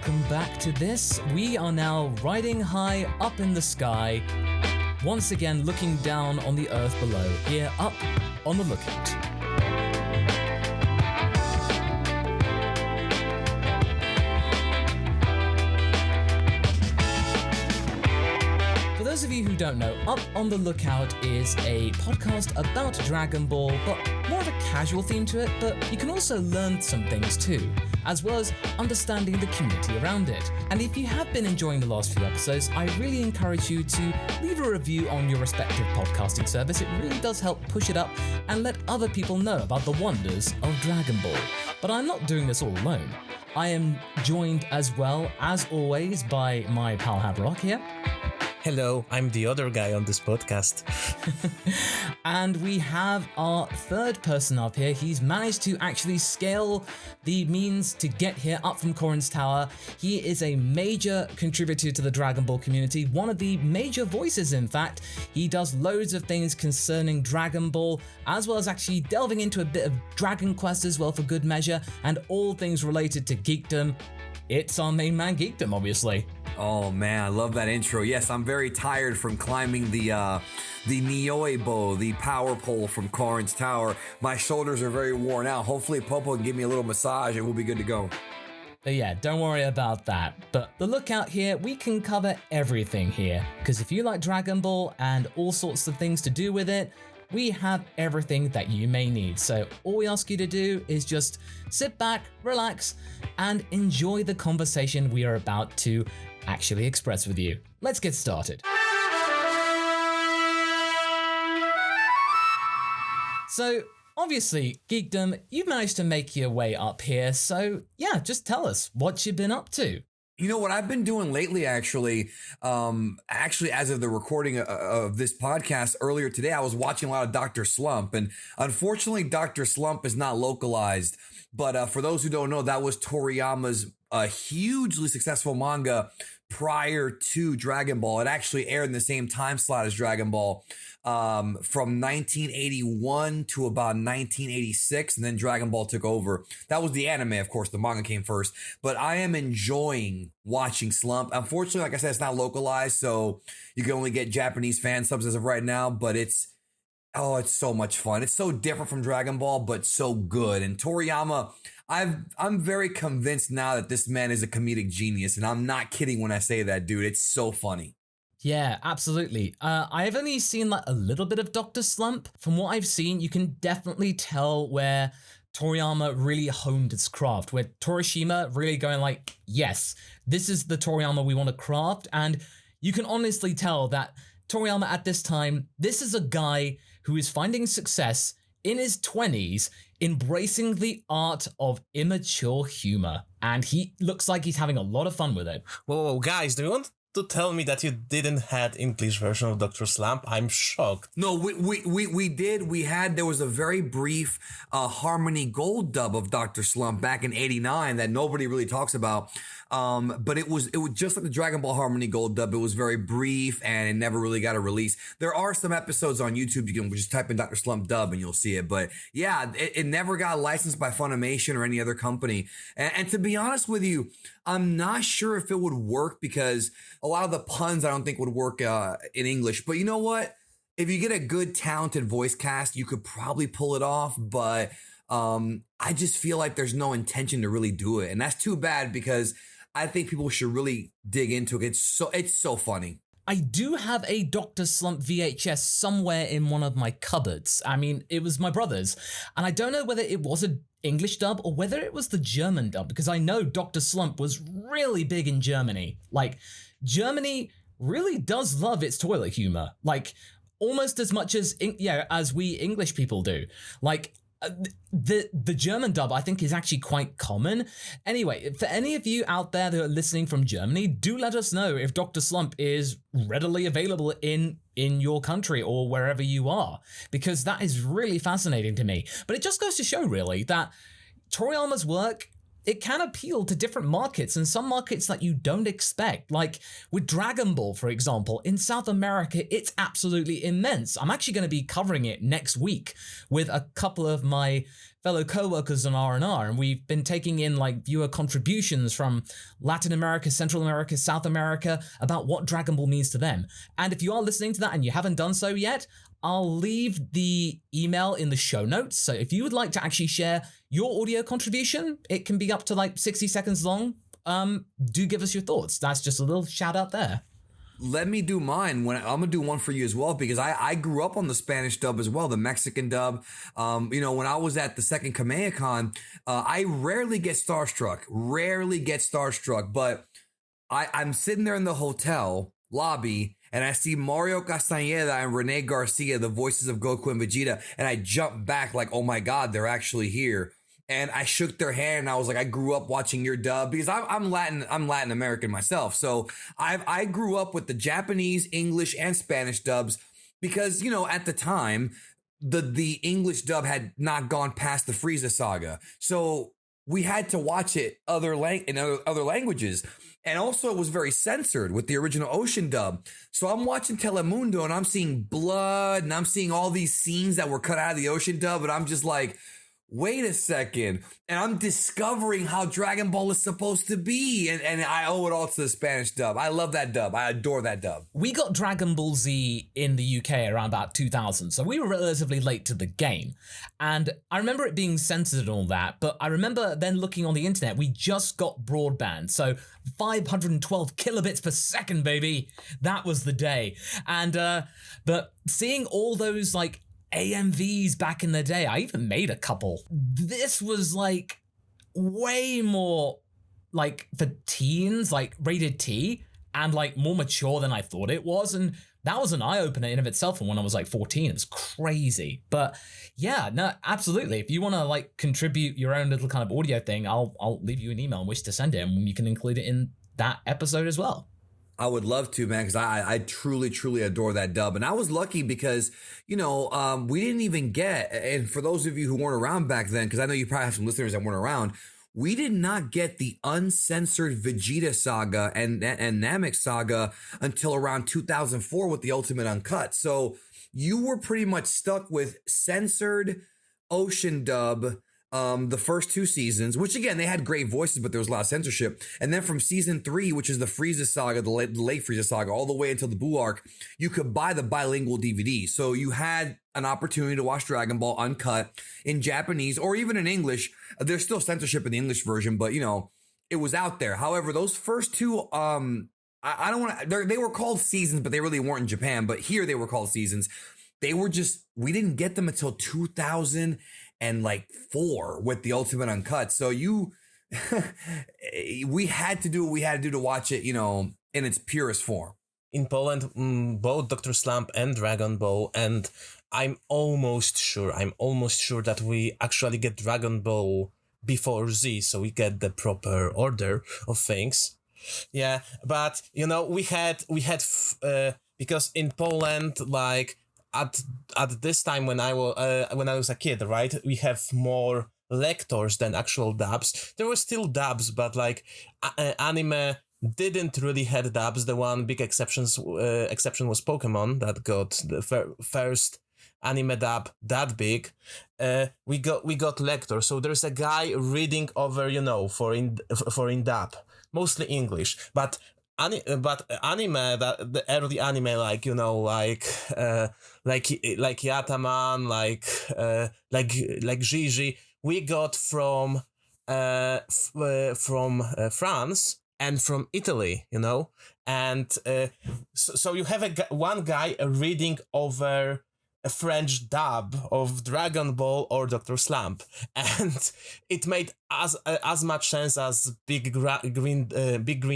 welcome back to this. We are now riding high up in the sky, once again looking down on the earth below, here up on the lookout. For those of you who don't know, Up on the Lookout is a podcast about Dragon Ball, but more of a casual theme to it, but you can also learn some things too, as well as understanding the community around it. And if you have been enjoying the last few episodes, I really encourage you to leave a review on your respective podcasting service. It really does help push it up and let other people know about the wonders of Dragon Ball. But I'm not doing this all alone. I am joined as well, as always, by my pal Haverok here. Hello, I'm the other guy on this podcast. And we have our third person up here. He's managed to actually scale the means to get here up from Korin's Tower. He is a major contributor to the Dragon Ball community, one of the major voices, in fact. He does loads of things concerning Dragon Ball, as well as actually delving into a bit of Dragon Quest as well for good measure, and all things related to geekdom. It's our main man, Geekdom, obviously. Oh man, I love that intro. Yes, I'm very tired from climbing the Nioibo, the power pole from Korin's Tower. My shoulders are very worn out. Hopefully Popo can give me a little massage and we'll be good to go. But yeah, don't worry about that. But the lookout here, we can cover everything here. Because if you like Dragon Ball and all sorts of things to do with it, we have everything that you may need. So all we ask you to do is just sit back, relax, and enjoy the conversation we are about to actually express with you. Let's get started. So obviously, Geekdom, you've managed to make your way up here. So yeah, just tell us what you've been up to. You know what I've been doing lately, actually, as of the recording of this podcast earlier today, I was watching a lot of Dr. Slump, and unfortunately, Dr. Slump is not localized. But for those who don't know, that was Toriyama's hugely successful manga prior to Dragon Ball. It actually aired in the same time slot as Dragon Ball from 1981 to about 1986, and then Dragon Ball took over. That was the anime, of course. The manga came first. But I am enjoying watching Slump. Unfortunately, like I said, it's not localized, so you can only get Japanese fan subs as of right now, but it's so much fun. It's so different from Dragon Ball, but so good. And Toriyama, I'm very convinced now that this man is a comedic genius, and I'm not kidding when I say that, dude. It's so funny. Yeah, absolutely. I've only seen like a little bit of Dr. Slump. From what I've seen, you can definitely tell where Toriyama really honed his craft, where Torishima really going like, yes, this is the Toriyama we want to craft. And you can honestly tell that Toriyama at this time, this is a guy who is finding success in his 20s, embracing the art of immature humor. And he looks like he's having a lot of fun with it. Whoa, guys, do you want to tell me that you didn't had English version of Dr. Slump? I'm shocked. No, we did. There was a very brief Harmony Gold dub of Dr. Slump back in '89 that nobody really talks about. But it was just like the Dragon Ball Harmony Gold dub. It was very brief and it never really got a release. There are some episodes on YouTube. You can just type in Dr. Slump dub and you'll see it. But yeah, it never got licensed by Funimation or any other company. And to be honest with you, I'm not sure if it would work because a lot of the puns I don't think would work in English. But you know what? If you get a good, talented voice cast, you could probably pull it off. But I just feel like there's no intention to really do it. And that's too bad because I think people should really dig into it. It's so funny. I do have a Dr. Slump VHS somewhere in one of my cupboards. I mean, it was my brother's. And I don't know whether it was an English dub or whether it was the German dub, because I know Dr. Slump was really big in Germany. Like, Germany really does love its toilet humor. Like, almost as much as we English people do. Like, the German dub, I think, is actually quite common. Anyway, for any of you out there that are listening from Germany, do let us know if Dr. Slump is readily available in your country or wherever you are, because that is really fascinating to me. But it just goes to show, really, that Toriyama's work, it can appeal to different markets and some markets that you don't expect. Like with Dragon Ball, for example, in South America, it's absolutely immense. I'm actually going to be covering it next week with a couple of my fellow co-workers on R&R, and we've been taking in like viewer contributions from Latin America, Central America, South America about what Dragon Ball means to them. And if you are listening to that and you haven't done so yet, I'll leave the email in the show notes. So if you would like to actually share your audio contribution, it can be up to like 60 seconds long. Do give us your thoughts. That's just a little shout out there. Let me do mine. I'm gonna do one for you as well, because I grew up on the Spanish dub as well, the Mexican dub. When I was at the second Kamehacon, I rarely get starstruck, but I'm sitting there in the hotel lobby and I see Mario Castañeda and Rene Garcia, the voices of Goku and Vegeta, and I jump back like, oh my God, they're actually here. And I shook their hand and I was like, I grew up watching your dub, because I'm Latin American myself. So I grew up with the Japanese, English, and Spanish dubs, because, at the time, the English dub had not gone past the Frieza saga. So we had to watch it in other languages. And also it was very censored with the original Ocean dub. So I'm watching Telemundo and I'm seeing blood and I'm seeing all these scenes that were cut out of the Ocean dub. And I'm just like, wait a second. And I'm discovering how Dragon Ball is supposed to be. And I owe it all to the Spanish dub. I love that dub. I adore that dub. We got Dragon Ball Z in the UK around about 2000, so we were relatively late to the game. And I remember it being censored and all that, but I remember then looking on the internet, we just got broadband. So 512 kilobits per second, baby. That was the day. And, but seeing all those like AMVs back in the day, I even made a couple. This was like way more like for teens, like rated T, and like more mature than I thought it was. And that was an eye-opener in of itself. And when I was like 14, it was crazy. But yeah, no, absolutely. If you want to like contribute your own little kind of audio thing, I'll leave you an email and wish to send it, and you can include it in that episode as well. I would love to, man, because I truly, truly adore that dub. And I was lucky because, we didn't even get, and for those of you who weren't around back then, because I know you probably have some listeners that weren't around, we did not get the uncensored Vegeta saga and Namek saga until around 2004 with the Ultimate Uncut. So you were pretty much stuck with censored Ocean dub, the first two seasons, which again, they had great voices, but there was a lot of censorship. And then from season 3, which is the Frieza saga, the late Frieza saga, all the way until the Buu arc, you could buy the bilingual DVD. So you had an opportunity to watch Dragon Ball uncut in Japanese or even in English. There's still censorship in the English version, but it was out there. However, those first two, I don't want to, they were called seasons, but they really weren't in Japan. But here they were called seasons. They were just, we didn't get them until 2004 with the Ultimate Uncut. So we had to do what we had to do to watch it, in its purest form. In Poland, both Dr. Slump and Dragon Ball, and I'm almost sure that we actually get Dragon Ball before Z, so we get the proper order of things. Yeah, but we had because in Poland, like at this time when I was a kid, right, we have more lectors than actual dubs. There were still dubs, but like anime didn't really had dubs. The one big exception was Pokemon, that got the first anime dub that big. We got lectors, so there's a guy reading over for in dub, mostly English, but anime, that the early anime, like like Yataman, like Gigi, we got from France and from Italy, and so you have one guy reading over a French dub of Dragon Ball or Dr. Slump, and it made as much sense as Big Green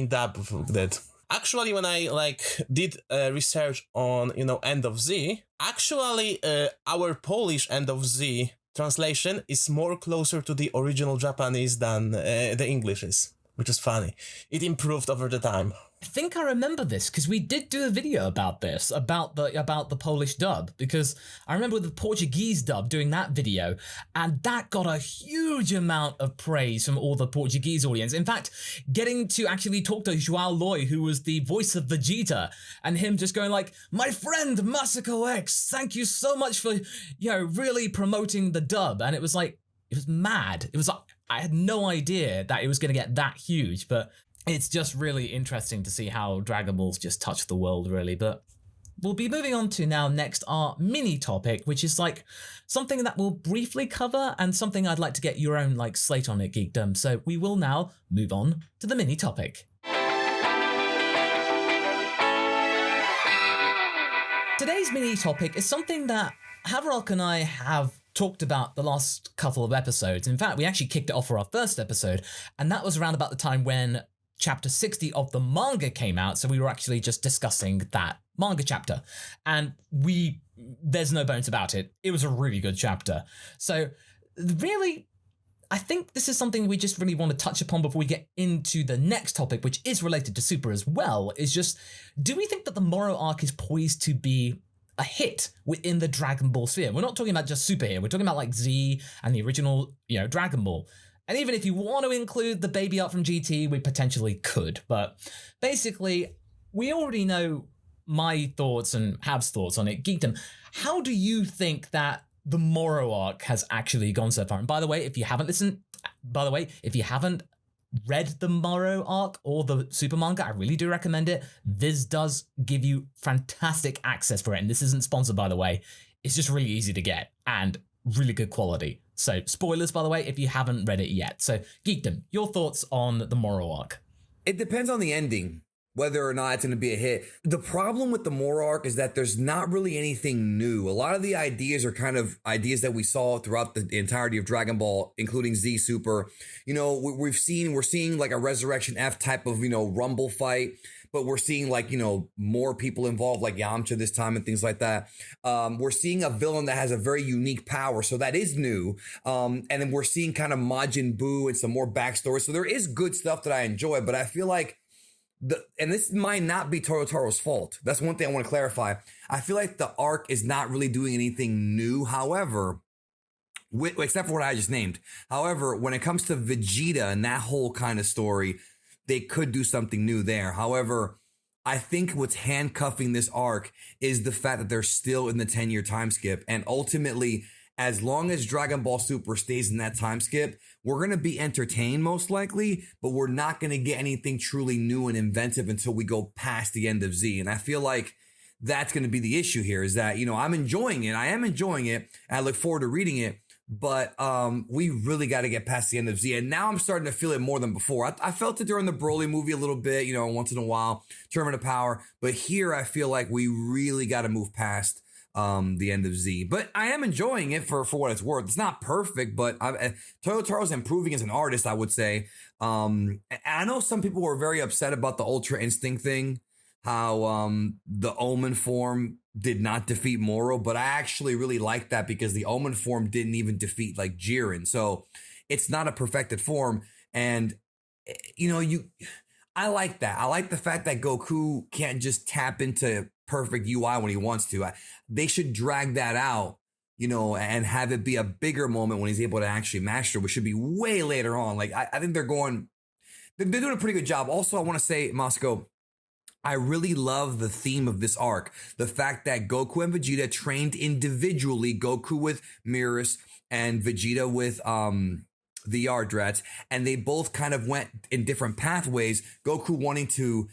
Dub did. Actually, when I did research on End of Z, actually our Polish End of Z translation is more closer to the original Japanese than the English is, which is funny. It improved over the time. I think I remember this because we did do a video about this, about the Polish dub, because I remember the Portuguese dub doing that video, and that got a huge amount of praise from all the Portuguese audience. In fact, getting to actually talk to João Loy, who was the voice of Vegeta, and him just going like, "My friend Masako X, thank you so much for really promoting the dub." And it was like, mad. It was like, I had no idea that it was going to get that huge, but it's just really interesting to see how Dragon Ball's just touched the world, really. But we'll be moving on to now next our mini topic, which is like something that we'll briefly cover and something I'd like to get your own like slate on it, Geekdom. So we will now move on to the mini topic. Today's mini topic is something that Haverok and I have talked about the last couple of episodes. In fact, we actually kicked it off for our first episode, and that was around about the time when chapter 60 of the manga came out, so we were actually just discussing that manga chapter, and there's no bones about it. It was a really good chapter. So really, I think this is something we just really want to touch upon before we get into the next topic, which is related to Super as well, is just, do we think that the Moro arc is poised to be a hit within the Dragon Ball sphere? We're not talking about just Super here. We're talking about like Z and the original, Dragon Ball. And even if you want to include the baby art from GT, we potentially could. But basically, we already know my thoughts and Hab's thoughts on it. Geekdom, how do you think that the Moro arc has actually gone so far? And by the way, if you haven't read the Moro arc or the Super manga, I really do recommend it. This does give you fantastic access for it. And this isn't sponsored, by the way. It's just really easy to get and really good quality. So spoilers, by the way, if you haven't read it yet. So Geekdom, your thoughts on the Moro arc? It depends on the ending, whether or not it's going to be a hit. The problem with the Moro arc is that there's not really anything new. A lot of the ideas are kind of ideas that we saw throughout the entirety of Dragon Ball, including Z Super. We're seeing like a Resurrection F type of, Rumble fight, but we're seeing like, more people involved, like Yamcha this time and things like that. We're seeing a villain that has a very unique power, so that is new. And then we're seeing kind of Majin Buu and some more backstory. So there is good stuff that I enjoy, but I feel like and this might not be Toyotaro's fault. That's one thing I want to clarify. I feel like the arc is not really doing anything new. However, except for what I just named. However, when it comes to Vegeta and that whole kind of story, they could do something new there. However, I think what's handcuffing this arc is the fact that they're still in the 10-year time skip. And ultimately, as long as Dragon Ball Super stays in that time skip, we're going to be entertained most likely, but we're not going to get anything truly new and inventive until we go past the end of Z. And I feel like that's going to be the issue here, is that, I'm enjoying it. I am enjoying it. And I look forward to reading it. But we really got to get past the end of Z. And now I'm starting to feel it more than before. I felt it during the Broly movie a little bit, once in a while, Tournament of Power. But here I feel like we really got to move past the end of Z. But I am enjoying it for what it's worth. It's not perfect, but Toyotaro's improving as an artist, I would say. And I know some people were very upset about the Ultra Instinct thing, how the Omen form did not defeat Moro, but I actually really like that because the Omen form didn't even defeat like Jiren. So it's not a perfected form. And, I like that. I like the fact that Goku can't just tap into perfect UI when he wants to. They should drag that out, and have it be a bigger moment when he's able to actually master, which should be way later on. Like, I think they're doing a pretty good job. Also, I want to say, Moscow, I really love the theme of this arc. The fact that Goku and Vegeta trained individually, Goku with Mirrors and Vegeta with the Yardrats, and they both kind of went in different pathways. Goku wanting to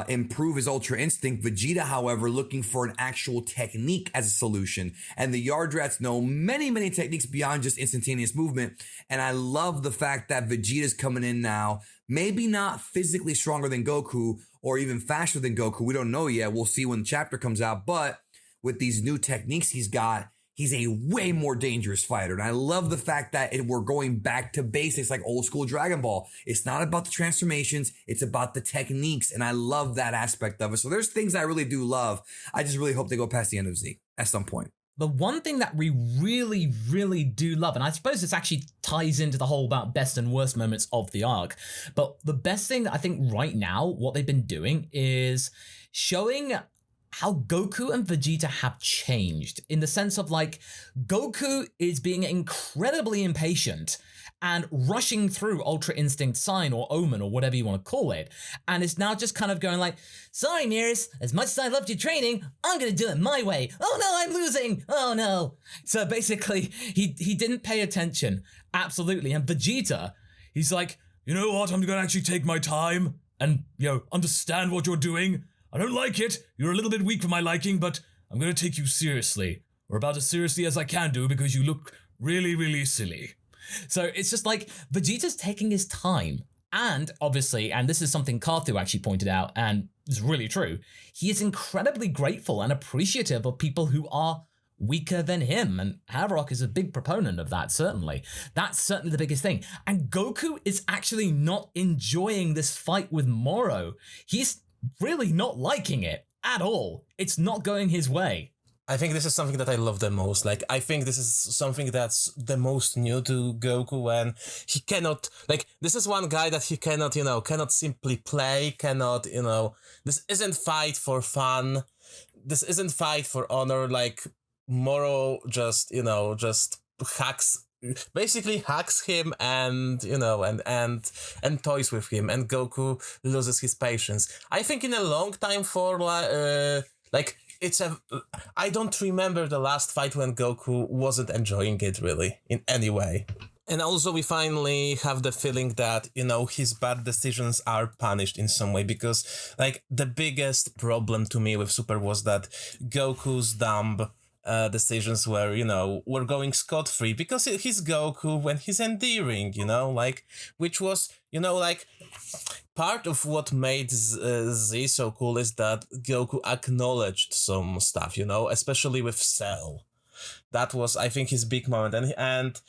improve his Ultra Instinct. Vegeta, however, looking for an actual technique as a solution. And the Yardrats know many, many techniques beyond just instantaneous movement. And I love the fact that Vegeta's coming in now, maybe not physically stronger than Goku or even faster than Goku. We don't know yet. We'll see when the chapter comes out. But with these new techniques he's got, he's a way more dangerous fighter. And I love the fact that we're going back to basics like old school Dragon Ball. It's not about the transformations. It's about the techniques. And I love that aspect of it. So there's things I really do love. I just really hope they go past the end of Z at some point. The one thing that we really, really do love, and I suppose this actually ties into the whole about best and worst moments of the arc, but the best thing that I think right now, what they've been doing is showing how Goku and Vegeta have changed in the sense of like Goku is being incredibly impatient and rushing through Ultra Instinct Sign or Omen or whatever you want to call it. And it's now just kind of going like, sorry, Nearest, as much as I loved your training, I'm going to do it my way. Oh no, I'm losing. Oh no. So basically, he didn't pay attention. Absolutely. And Vegeta, he's like, you know what? I'm going to actually take my time and, understand what you're doing. I don't like it. You're a little bit weak for my liking, but I'm going to take you seriously. Or about as seriously as I can do because you look really, really silly. So it's just like Vegeta's taking his time. And obviously, and this is something Karthu actually pointed out, and it's really true, he is incredibly grateful and appreciative of people who are weaker than him. And Haverok is a big proponent of that, certainly. That's certainly the biggest thing. And Goku is actually not enjoying this fight with Moro. He's really not liking it at all. It's not going his way. I think this is something that I love the most. Like, I think this is something that's the most new to Goku when he cannot, like, this is one guy that he cannot, cannot simply play, cannot, this isn't fight for fun. This isn't fight for honor. Like, Moro just basically hacks him and, and toys with him, and Goku loses his patience. I think in a long time for, I don't remember the last fight when Goku wasn't enjoying it really in any way. And also we finally have the feeling that, his bad decisions are punished in some way, because like the biggest problem to me with Super was that Goku's dumb decisions were going scot-free because he's Goku when he's endearing, which was, part of what made Z so cool is that Goku acknowledged some stuff, especially with Cell. That was, I think, his big moment. And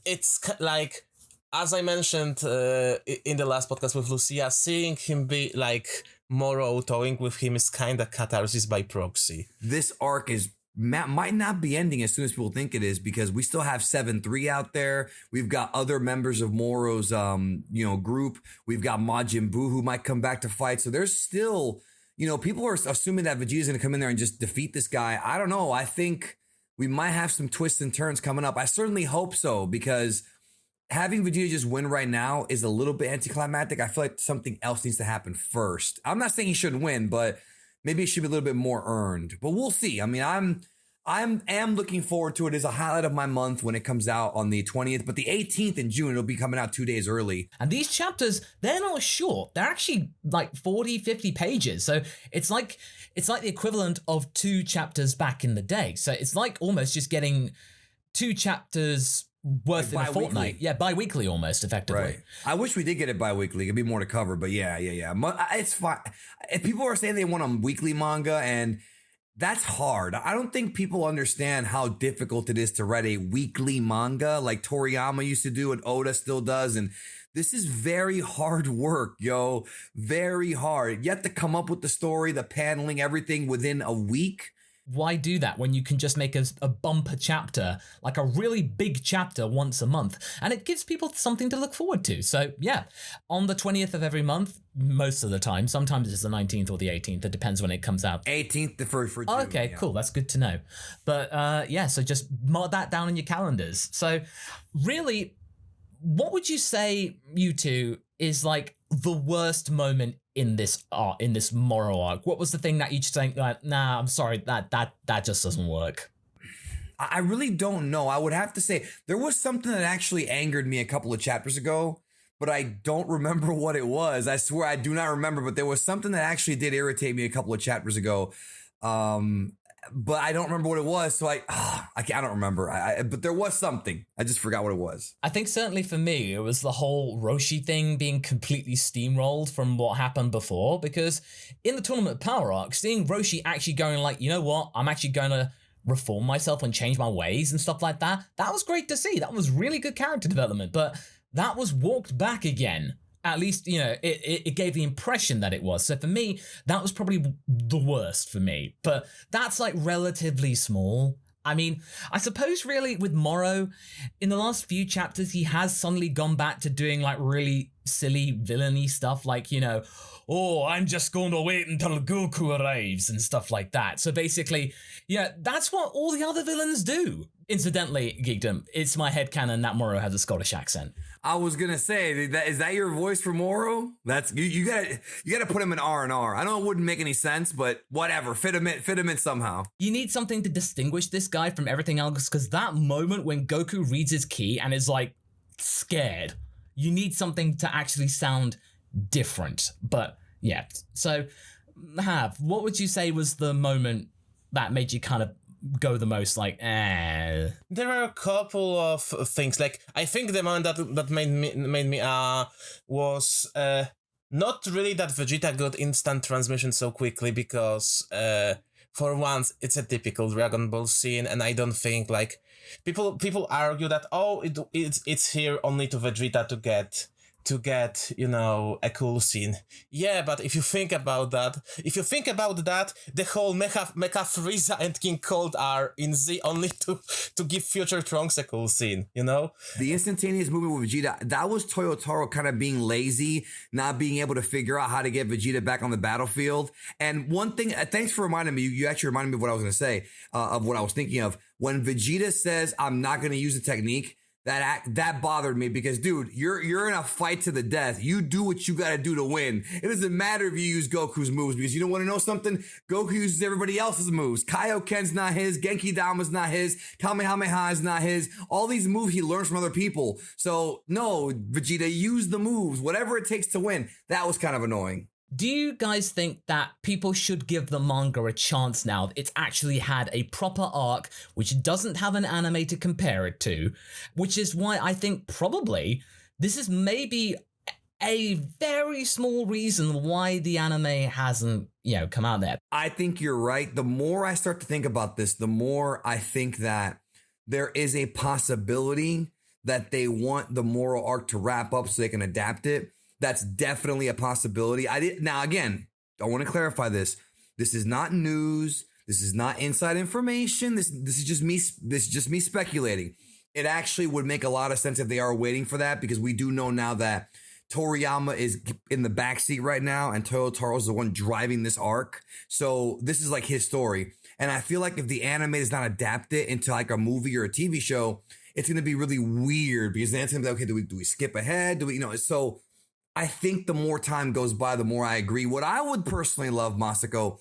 it's like, as I mentioned in the last podcast with Lucia, seeing him be like Moro toying with him is kind of catharsis by proxy. This arc might not be ending as soon as people think it is, because we still have 7-3 out there. We've got other members of Moro's group. We've got Majin Buu who might come back to fight. So there's still, people are assuming that Vegeta's going to come in there and just defeat this guy. I don't know. I think we might have some twists and turns coming up. I certainly hope so, because having Vegeta just win right now is a little bit anticlimactic. I feel like something else needs to happen first. I'm not saying he shouldn't win, but maybe it should be a little bit more earned. But we'll see. I mean, I am looking forward to it. It's a highlight of my month when it comes out on the 20th, but the 18th in June, it'll be coming out 2 days early. And these chapters, they're not short. They're actually like 40, 50 pages. So it's like the equivalent of 2 chapters back in the day. So it's like almost just getting 2 chapters worth in a fortnight. Yeah, bi-weekly almost, effectively. Right. I wish we did get it bi-weekly. It'd be more to cover, but yeah. It's fine. If people are saying they want a weekly manga, and that's hard. I don't think people understand how difficult it is to write a weekly manga like Toriyama used to do and Oda still does. And this is very hard work, yo. Very hard. You have to come up with the story, the paneling, everything within a week. Why do that when you can just make a bumper chapter, like a really big chapter once a month, and it gives people something to look forward to? So yeah, on the 20th of every month, most of the time, sometimes it's the 19th or the 18th, it depends when it comes out. 18th for June. Oh, okay, yeah. Cool, that's good to know. But so just mark that down in your calendars. So really, what would you say, you two, is like the worst moment in this Moro arc? What was the thing that you just think, like, nah, I'm sorry, that just doesn't work? I really don't know. I would have to say there was something that actually angered me a couple of chapters ago, but I don't remember what it was. I swear I do not remember, but there was something that actually did irritate me a couple of chapters ago. But I don't remember what it was, so I don't remember. But there was something. I just forgot what it was. I think certainly for me, it was the whole Roshi thing being completely steamrolled from what happened before, because in the Tournament of Power arc, seeing Roshi actually going like, you know what, I'm actually going to reform myself and change my ways and stuff like that, that was great to see. That was really good character development, but that was walked back again. At least, it gave the impression that it was. So for me, that was probably the worst for me. But that's like relatively small. I mean, I suppose really with Moro, in the last few chapters, he has suddenly gone back to doing like really silly villainy stuff like, oh, I'm just going to wait until Goku arrives and stuff like that. So basically, yeah, that's what all the other villains do. Incidentally, Geekdom, it's my headcanon that Moro has a Scottish accent. I was gonna say, is that your voice for Moro? That's you gotta put him in R&R. I know it wouldn't make any sense, but whatever, fit him in somehow. You need something to distinguish this guy from everything else, because that moment when Goku reads his ki and is like scared, you need something to actually sound different. But yeah, so what would you say was the moment that made you kind of go the most like, eh? There are a couple of things. Like, I think the moment that made me was not really that Vegeta got instant transmission so quickly, because for once it's a typical Dragon Ball scene, and I don't think like people argue that it's here only to Vegeta to get a cool scene. Yeah, but if you think about that, the whole Mecha Frieza and King Cold are in Z only to give Future Trunks a cool scene, The instantaneous movement with Vegeta, that was Toyotaro kind of being lazy, not being able to figure out how to get Vegeta back on the battlefield. And one thing, thanks for reminding me, you actually reminded me of what I was going to say, of what I was thinking of. When Vegeta says, I'm not going to use the technique, that bothered me, because dude, you're in a fight to the death. You do what you gotta do to win. It doesn't matter if you use Goku's moves, because you don't want to know something? Goku uses everybody else's moves. Kaioken's not his, Genki Dama's not his, Kamehameha is not his. All these moves he learns from other people. So no, Vegeta, use the moves, whatever it takes to win. That was kind of annoying. Do you guys think that people should give the manga a chance now that it's actually had a proper arc, which doesn't have an anime to compare it to? Which is why I think probably this is maybe a very small reason why the anime hasn't, come out there. I think you're right. The more I start to think about this, the more I think that there is a possibility that they want the Moro arc to wrap up so they can adapt it. That's definitely a possibility. Now, again, I want to clarify this. This is not news. This is not inside information. This is just me. This is just me speculating. It actually would make a lot of sense if they are waiting for that, because we do know now that Toriyama is in the backseat right now, and Toyotaro is the one driving this arc. So this is like his story. And I feel like if the anime does not adapt it into like a movie or a TV show, it's going to be really weird, because then it's going to be, okay, do we skip ahead? So I think the more time goes by, the more I agree. What I would personally love, Masako,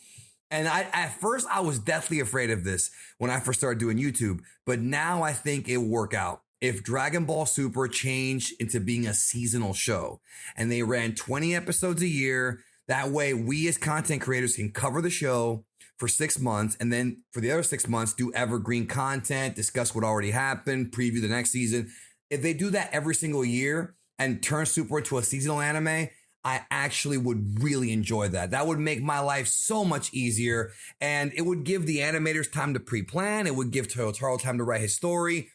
and at first I was deathly afraid of this when I first started doing YouTube, but now I think it will work out. If Dragon Ball Super changed into being a seasonal show and they ran 20 episodes a year, that way we as content creators can cover the show for 6 months, and then for the other 6 months, do evergreen content, discuss what already happened, preview the next season. If they do that every single year and turn Super into a seasonal anime, I actually would really enjoy that. That would make my life so much easier, and it would give the animators time to pre-plan. It would give Toyotaro time to write his story.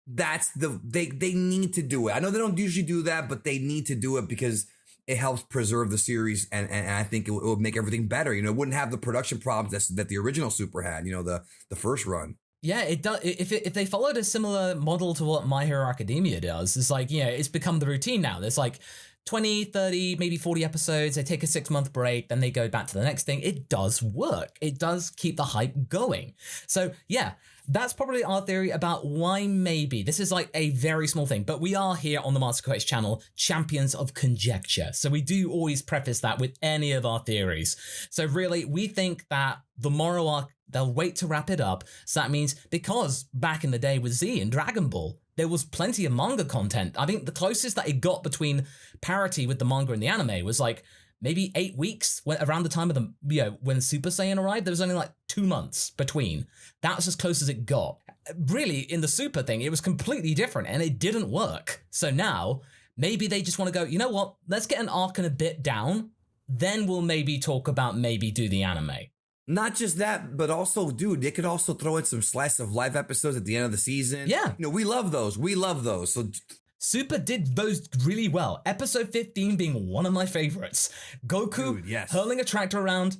They need to do it. I know they don't usually do that, but they need to do it because it helps preserve the series, and I think it would make everything better. It wouldn't have the production problems that the original Super had, the first run. Yeah, it does. If they followed a similar model to what My Hero Academia does, it's like, it's become the routine now. There's like 20, 30, maybe 40 episodes. They take a 6-month break, then they go back to the next thing. It does work. It does keep the hype going. So yeah, that's probably our theory about why maybe this is like a very small thing, but we are here on the Master Quest channel, champions of conjecture. So we do always preface that with any of our theories. So really, we think that the Moro arc, they'll wait to wrap it up. So that means, because back in the day with Z and Dragon Ball, there was plenty of manga content. I think the closest that it got between parity with the manga and the anime was like maybe 8 weeks, around the time of the, when Super Saiyan arrived. There was only like 2 months between. That was as close as it got. Really, in the Super thing, it was completely different and it didn't work. So now, maybe they just want to go, you know what, let's get an arc and a bit down. Then we'll maybe talk about do the anime. Not just that, but also, dude, they could also throw in some slice of life episodes at the end of the season. Yeah. We love those. We love those. So Super did those really well. Episode 15 being one of my favorites. Goku hurling a tractor around.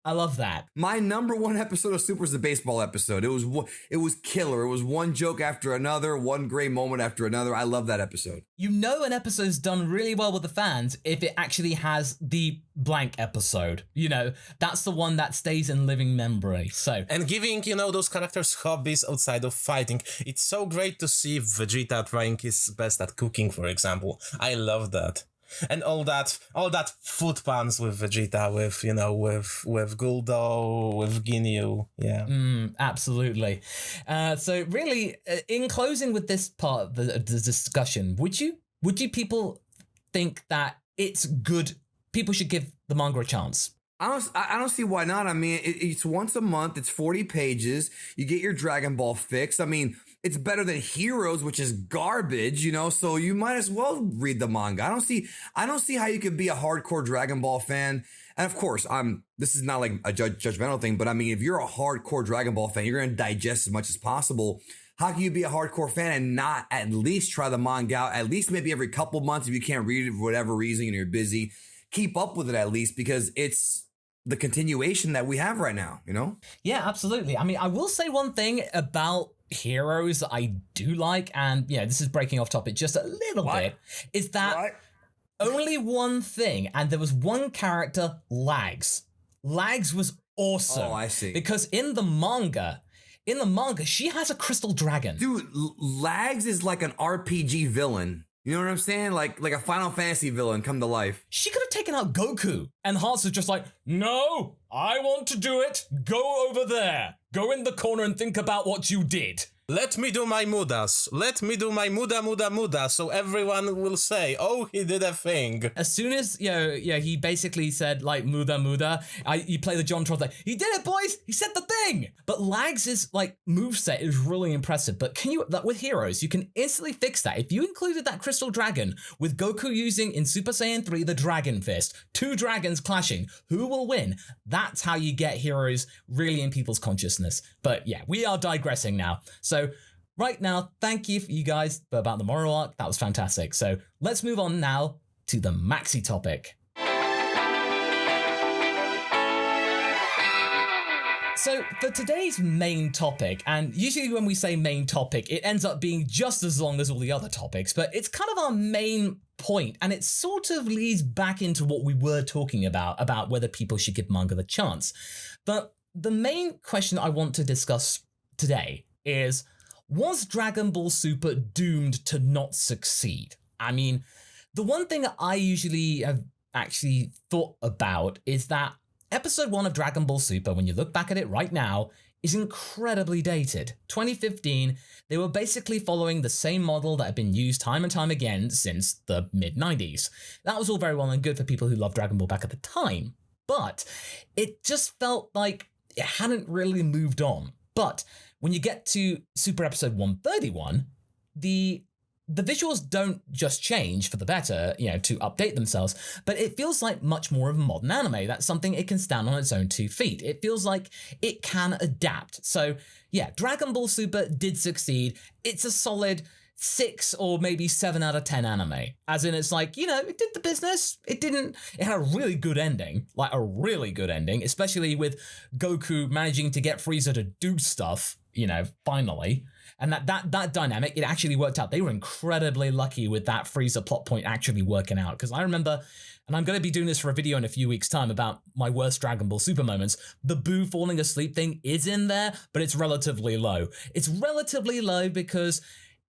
I love that. My number one episode of Super is the baseball episode. It was killer. It was one joke after another, one great moment after another. I love that episode. You know an episode's done really well with the fans if it actually has the blank episode. You know, that's the one that stays in living memory. So, and giving, those characters hobbies outside of fighting. It's so great to see Vegeta trying his best at cooking, for example. I love that. And all that food puns with Vegeta, with Guldo, with Ginyu, yeah. Absolutely. So really, in closing with this part of the discussion, would you people think that it's good? People should give the manga a chance. I don't see why not. I mean, it's once a month. It's 40 pages. You get your Dragon Ball fix. I mean, it's better than Heroes, which is garbage, so you might as well read the manga. I don't see how you could be a hardcore Dragon Ball fan. And of course, this is not like a judgmental thing, but I mean, if you're a hardcore Dragon Ball fan, you're going to digest as much as possible. How can you be a hardcore fan and not at least try the manga out, at least maybe every couple months if you can't read it for whatever reason and you're busy? Keep up with it at least, because it's the continuation that we have right now, Yeah, absolutely. I mean, I will say one thing about Heroes that I do like, and this is breaking off topic just a little bit, is that only one thing, and there was one character, Lags. Lags was awesome. Oh, I see. Because in the manga, she has a crystal dragon. Dude, Lags is like an RPG villain. You know what I'm saying? Like a Final Fantasy villain come to life. She could have taken out Goku, and Hearts is just like, no, I want to do it. Go over there. Go in the corner and think about what you did. Let me do my mudas. Let me do my muda, so everyone will say, oh, he did a thing. As soon as, he basically said, like, muda, you play the John Tron thing. He did it, boys! He said the thing! But Lags' moveset is really impressive. But with Heroes, you can instantly fix that. If you included that Crystal Dragon with Goku using in Super Saiyan 3 the Dragon Fist, two dragons clashing, who will win? That's how you get Heroes really in people's consciousness. But yeah, we are digressing now. So right now, thank you for you guys about the Moro Arc. That was fantastic. So let's move on now to the maxi topic. So for today's main topic, and usually when we say main topic, it ends up being just as long as all the other topics, but it's kind of our main point, and it sort of leads back into what we were talking about whether people should give manga the chance. But the main question I want to discuss today is, was Dragon Ball Super doomed to not succeed? I mean, the one thing that I usually have actually thought about is that Episode 1 of Dragon Ball Super, when you look back at it right now, is incredibly dated. 2015, they were basically following the same model that had been used time and time again since the mid-90s. That was all very well and good for people who loved Dragon Ball back at the time, but it just felt like it hadn't really moved on. But when you get to Super Episode 131, the visuals don't just change for the better, to update themselves, but it feels like much more of a modern anime. That's something it can stand on its own 2 feet. It feels like it can adapt. So yeah, Dragon Ball Super did succeed. It's a solid 6 or maybe 7 out of 10 anime. As in, it's like, it did the business. It had a really good ending, especially with Goku managing to get Frieza to do stuff, finally. And that dynamic, it actually worked out. They were incredibly lucky with that Frieza plot point actually working out. Because I remember, and I'm going to be doing this for a video in a few weeks' time about my worst Dragon Ball Super moments, the Boo falling asleep thing is in there, but it's relatively low. It's relatively low because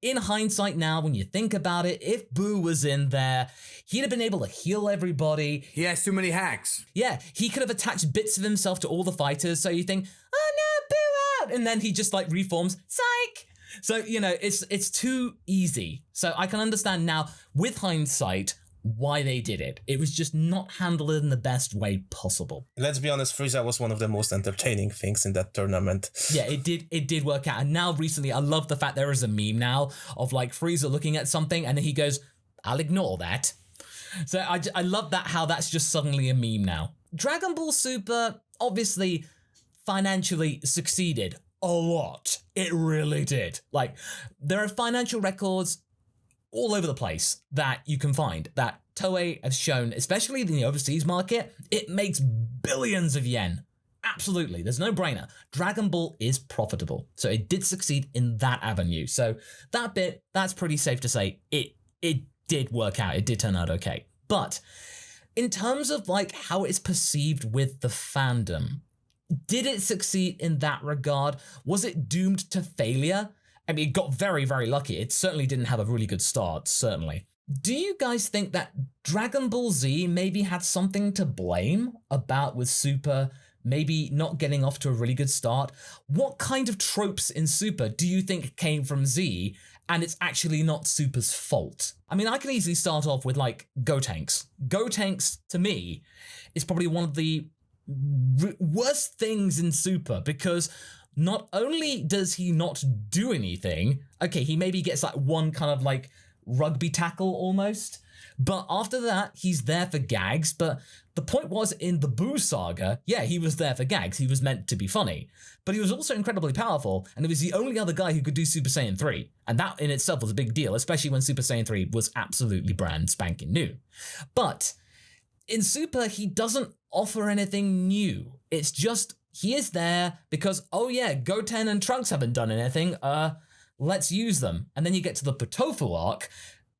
in hindsight now, when you think about it, if Boo was in there, he'd have been able to heal everybody. He has too many hacks. Yeah, he could have attached bits of himself to all the fighters, so you think, oh no, Boo out! And then he just reforms, psych! So, it's too easy. So I can understand now, with hindsight, why they did it. It was just not handled in the best way possible. Let's be honest, Frieza was one of the most entertaining things in that tournament. Yeah, it did work out. And now recently, I love the fact there is a meme now of Frieza looking at something and then he goes, I'll ignore that. So I love that, how that's just suddenly a meme now. Dragon Ball Super obviously financially succeeded a lot. It really did. There are financial records all over the place that you can find that Toei has shown, especially in the overseas market, it makes billions of yen absolutely. There's no brainer. Dragon Ball is profitable. So it did succeed in that avenue. So that bit, that's pretty safe to say it did work out. It did turn out okay. But in terms of like how it's perceived with the fandom, did it succeed in that regard? Was it doomed to failure? I mean, it got very, very lucky. It certainly didn't have a really good start, certainly. Do you guys think that Dragon Ball Z maybe had something to blame about with Super maybe not getting off to a really good start? What kind of tropes in Super do you think came from Z and it's actually not Super's fault? I mean, I can easily start off with like Gotenks. Gotenks, to me, is probably one of the worst things in Super because not only does he not do anything, okay, he maybe gets like one kind of like rugby tackle almost, but after that, he's there for gags. But the point was in the Boo saga, yeah, he was there for gags. He was meant to be funny, but he was also incredibly powerful, and he was the only other guy who could do Super Saiyan 3. And that in itself was a big deal, especially when Super Saiyan 3 was absolutely brand spanking new. But in Super, he doesn't offer anything new. It's just, he is there because, oh yeah, Goten and Trunks haven't done anything, let's use them. And then you get to the Potofu arc,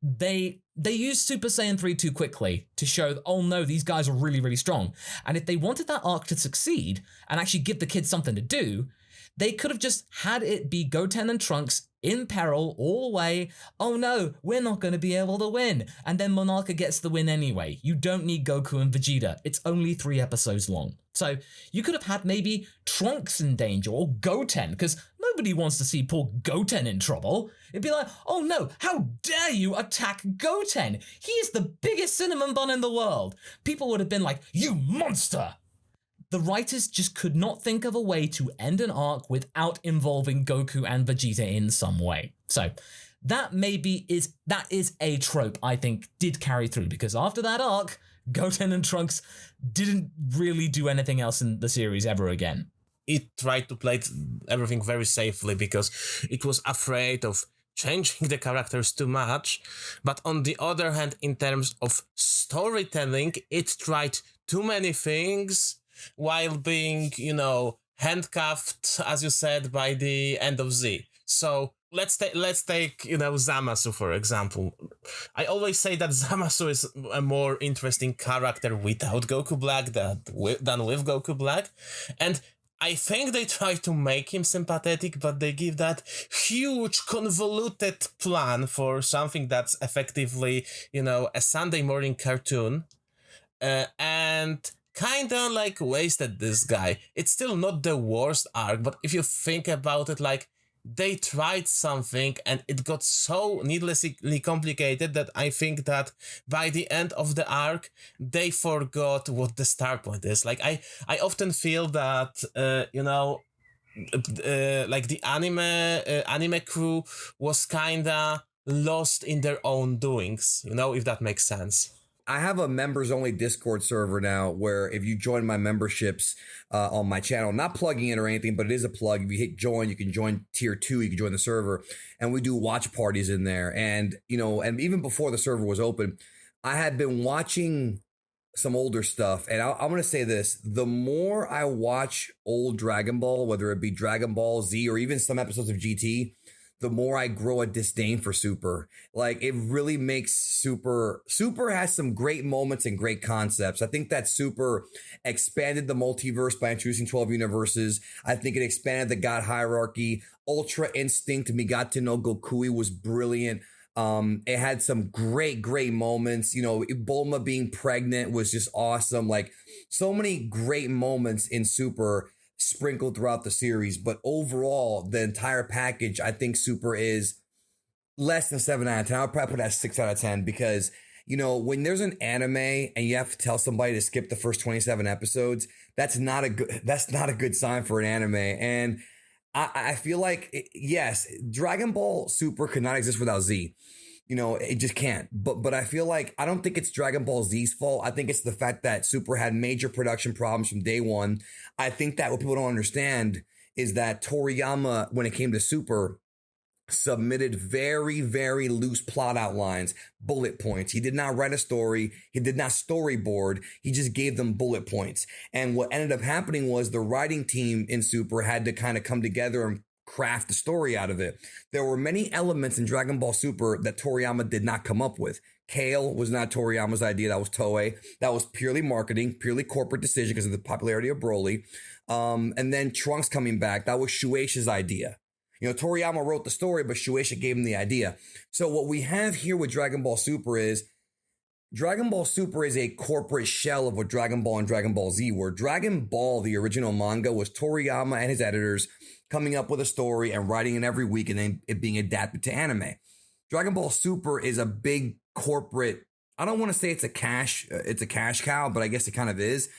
they use Super Saiyan 3 too quickly to show, oh no, these guys are really, really strong. And if they wanted that arc to succeed and actually give the kids something to do, they could have just had it be Goten and Trunks in peril all the way. Oh no, we're not going to be able to win. And then Monarca gets the win anyway. You don't need Goku and Vegeta. It's only 3 episodes long. So you could have had maybe Trunks in danger or Goten, because nobody wants to see poor Goten in trouble. It'd be like, oh no, how dare you attack Goten? He is the biggest cinnamon bun in the world. People would have been like, you monster. The writers just could not think of a way to end an arc without involving Goku and Vegeta in some way. So that is a trope I think did carry through, because after that arc, Goten and Trunks didn't really do anything else in the series ever again. It tried to play everything very safely because it was afraid of changing the characters too much. But on the other hand, in terms of storytelling, it tried too many things while being, handcuffed, as you said, by the end of Z. So let's take Zamasu, for example. I always say that Zamasu is a more interesting character without Goku Black than with Goku Black. And I think they try to make him sympathetic, but they give that huge convoluted plan for something that's effectively, a Sunday morning cartoon. And kind of like wasted this guy. It's still not the worst arc, but if you think about it, like, they tried something and it got so needlessly complicated that I think that by the end of the arc, they forgot what the start point is. Like, I often feel that, like the anime crew was kinda lost in their own doings, if that makes sense. I have a members only Discord server now where if you join my memberships on my channel, not plugging it or anything, but it is a plug. If you hit join, you can join tier 2, you can join the server, and we do watch parties in there. And, and even before the server was open, I had been watching some older stuff. And I'm going to say this, the more I watch old Dragon Ball, whether it be Dragon Ball Z or even some episodes of GT, the more I grow a disdain for Super. Like, it really makes Super has some great moments and great concepts. I think that Super expanded the multiverse by introducing 12 universes. I think it expanded the God hierarchy. Ultra Instinct Migate no Gokui was brilliant. It had some great moments. Bulma being pregnant was just awesome. Like, so many great moments in Super sprinkled throughout the series, but overall, the entire package, I think Super is less than 7 out of 10. I would probably put it at 6 out of 10 because, when there's an anime and you have to tell somebody to skip the first 27 episodes, that's not a good sign for an anime. And I feel like, yes, Dragon Ball Super could not exist without Z. It just can't. But I feel like, I don't think it's Dragon Ball Z's fault. I think it's the fact that Super had major production problems from day one. I think that what people don't understand is that Toriyama, when it came to Super, submitted very, very loose plot outlines, bullet points. He did not write a story. He did not storyboard. He just gave them bullet points. And what ended up happening was the writing team in Super had to kind of come together and craft the story out of it. There were many elements in Dragon Ball Super that Toriyama did not come up with. Kale was not Toriyama's idea. That was Toei. That was purely marketing, purely corporate decision because of the popularity of Broly. And then Trunks coming back, that was Shueisha's idea. You know, Toriyama wrote the story, but Shueisha gave him the idea. So what we have here with Dragon Ball Super is a corporate shell of what Dragon Ball and Dragon Ball Z were. Dragon Ball, the original manga, was Toriyama and his editors coming up with a story and writing it every week and then it being adapted to anime. Dragon Ball Super is a big corporate, I don't want to say it's a cash cow, but I guess it kind of is.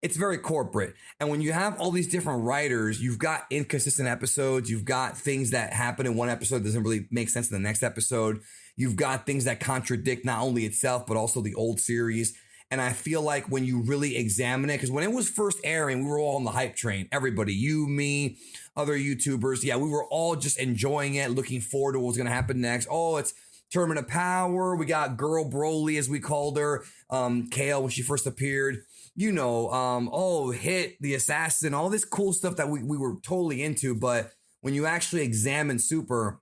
It's very corporate. And when you have all these different writers, you've got inconsistent episodes. You've got things that happen in one episode that doesn't really make sense in the next episode. You've got things that contradict not only itself, but also the old series. And I feel like when you really examine it, because when it was first airing, we were all on the hype train. Everybody, you, me, other YouTubers. Yeah, we were all just enjoying it, looking forward to what was going to happen next. Oh, it's Tournament of Power. We got Girl Broly, as we called her. Kale, when she first appeared. You know, Hit, the Assassin, all this cool stuff that we were totally into. But when you actually examine Super,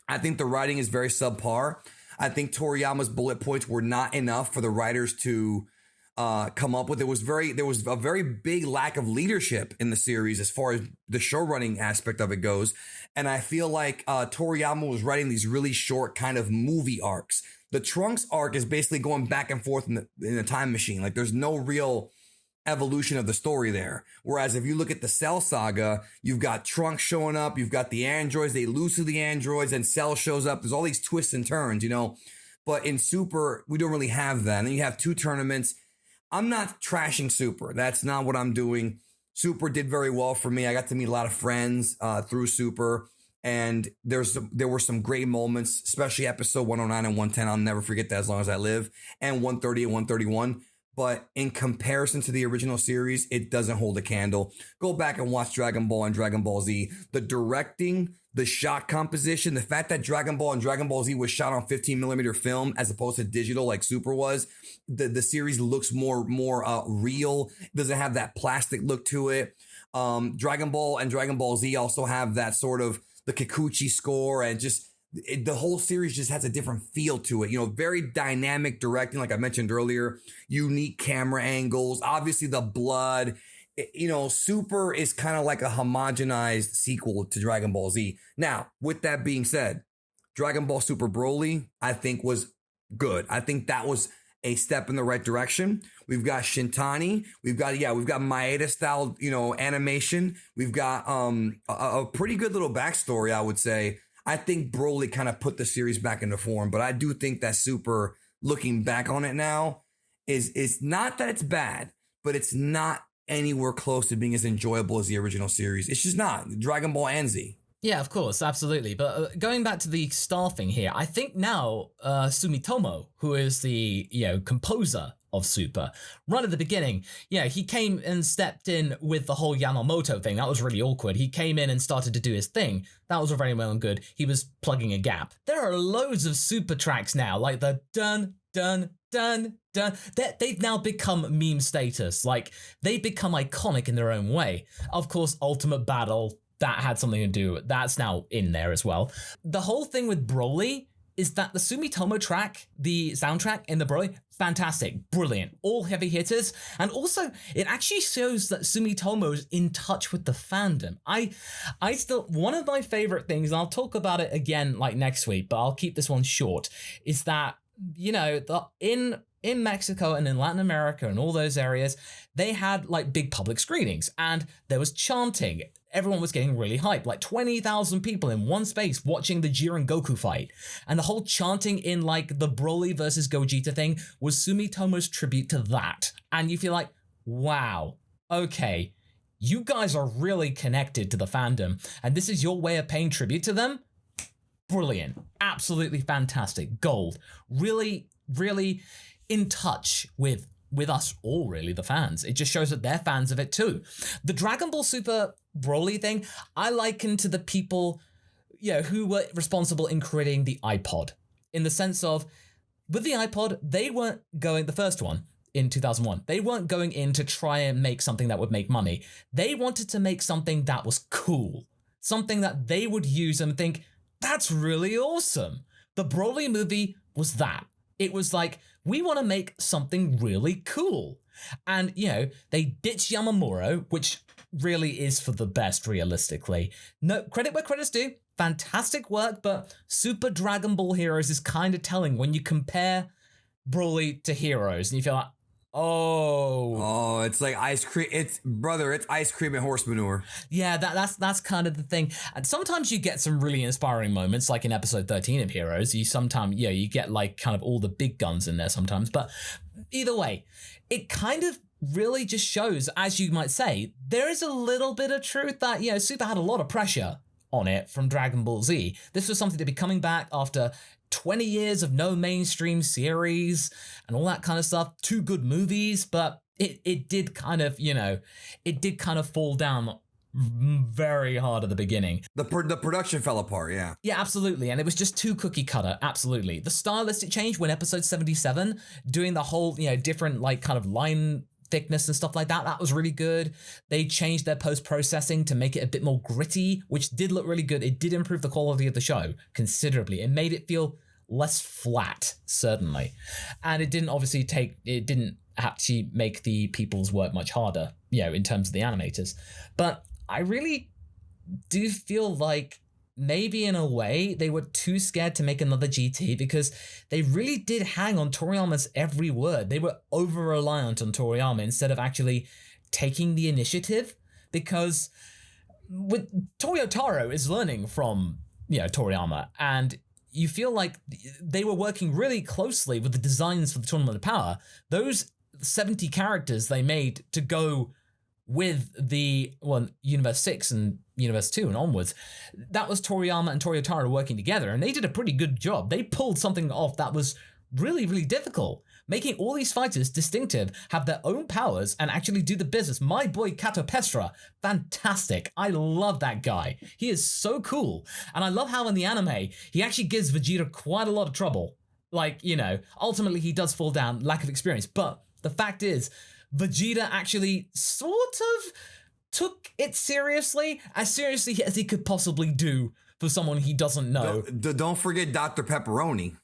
I think the writing is very subpar. I think Toriyama's bullet points were not enough for the writers to come up with. There was a very big lack of leadership in the series as far as the show running aspect of it goes. And I feel like Toriyama was writing these really short kind of movie arcs. The Trunks arc is basically going back and forth in a time machine. Like there's no real evolution of the story there. Whereas if you look at the Cell saga, you've got Trunks showing up, you've got the androids, they lose to the androids, and Cell shows up. There's all these twists and turns, you know. But in Super, we don't really have that. And then you have two tournaments. I'm not trashing Super. That's not what I'm doing. Super did very well for me. I got to meet a lot of friends through Super. And there were some great moments, especially episode 109 and 110. I'll never forget that as long as I live. And 130 and 131. But in comparison to the original series, it doesn't hold a candle. Go back and watch Dragon Ball and Dragon Ball Z. The directing, the shot composition, the fact that Dragon Ball and Dragon Ball Z was shot on 15mm film as opposed to digital like Super was. The series looks more real. It doesn't have that plastic look to it. Dragon Ball and Dragon Ball Z also have that sort of the Kikuchi score, and just the whole series just has a different feel to it. You know, very dynamic directing, like I mentioned earlier, unique camera angles, obviously the blood. You know, Super is kind of like a homogenized sequel to Dragon Ball Z. Now, with that being said, Dragon Ball Super Broly, I think was good. I think that was a step in the right direction. We've got Shintani. We've got Maeda style, you know, animation. We've got a pretty good little backstory, I would say. I think Broly kind of put the series back into form, but I do think that Super, looking back on it now, is not that it's bad, but it's not anywhere close to being as enjoyable as the original series. It's just not. Dragon Ball and Z. Yeah, of course, absolutely. But going back to the staffing here, I think now Sumitomo, who is the composer of Super, right at the beginning, he came and stepped in with the whole Yamamoto thing. That was really awkward. He came in and started to do his thing. That was very well and good. He was plugging a gap. There are loads of Super tracks now, like the dun dun dun dun. They've now become meme status. Like they become iconic in their own way. Of course, Ultimate Battle, that had something to do. That's now in there as well. The whole thing with Broly is that the Sumitomo track, the soundtrack in the Broly, fantastic, brilliant, all heavy hitters. And also, it actually shows that Sumitomo's in touch with the fandom. I still, one of my favorite things, and I'll talk about it again like next week, but I'll keep this one short, is that, in Mexico and in Latin America and all those areas, they had like big public screenings and there was chanting. Everyone was getting really hyped, like 20,000 people in one space watching the Jiren Goku fight. And the whole chanting in like the Broly versus Gogeta thing was Sumitomo's tribute to that. And you feel like, wow, okay, you guys are really connected to the fandom and this is your way of paying tribute to them? Brilliant. Absolutely fantastic. Gold. Really, really in touch with us all, really, the fans. It just shows that they're fans of it too. The Dragon Ball Super Broly thing, I liken to the people, who were responsible in creating the iPod. In the sense of, with the iPod, they weren't going, the first one in 2001, they weren't going in to try and make something that would make money. They wanted to make something that was cool. Something that they would use and think, that's really awesome. The Broly movie was that. It was like, we want to make something really cool. And, they ditched Yamamuro, which really is for the best, realistically. No, credit where credit's due. Fantastic work, but Super Dragon Ball Heroes is kind of telling when you compare Broly to Heroes, and you feel like, oh, it's like ice cream. It's ice cream and horse manure. Yeah, that's kind of the thing. And sometimes you get some really inspiring moments, like in episode 13 of Heroes. You sometimes, you get like kind of all the big guns in there sometimes. But either way, it kind of really just shows, as you might say, there is a little bit of truth that, Super had a lot of pressure on it from Dragon Ball Z. This was something to be coming back after 20 years of no mainstream series and all that kind of stuff. 2 good movies, but it did kind of, it did kind of fall down very hard at the beginning. The production fell apart, yeah. Yeah, absolutely. And it was just too cookie cutter, absolutely. The stylistic change when episode 77, doing the whole, different like kind of line thickness and stuff like that, that was really good. They changed their post-processing to make it a bit more gritty, which did look really good. It did improve the quality of the show considerably. It made it feel less flat, certainly. And it didn't actually make the people's work much harder, in terms of the animators. But I really do feel like maybe in a way they were too scared to make another GT because they really did hang on Toriyama's every word. They were over-reliant on Toriyama instead of actually taking the initiative, because with Toyotaro is learning from, Toriyama, and you feel like they were working really closely with the designs for the Tournament of Power. Those 70 characters they made to go with the Universe 6 and Universe 2 and onwards, that was Toriyama and Toyotaro working together, and they did a pretty good job. They pulled something off that was really, really difficult, making all these fighters distinctive, have their own powers, and actually do the business. My boy Kato Pestra, fantastic. I love that guy. He is so cool. And I love how in the anime, he actually gives Vegeta quite a lot of trouble. Like, ultimately he does fall down, lack of experience. But the fact is, Vegeta actually sort of took it seriously as he could possibly do for someone he doesn't know. Don't forget Dr. Pepperoni.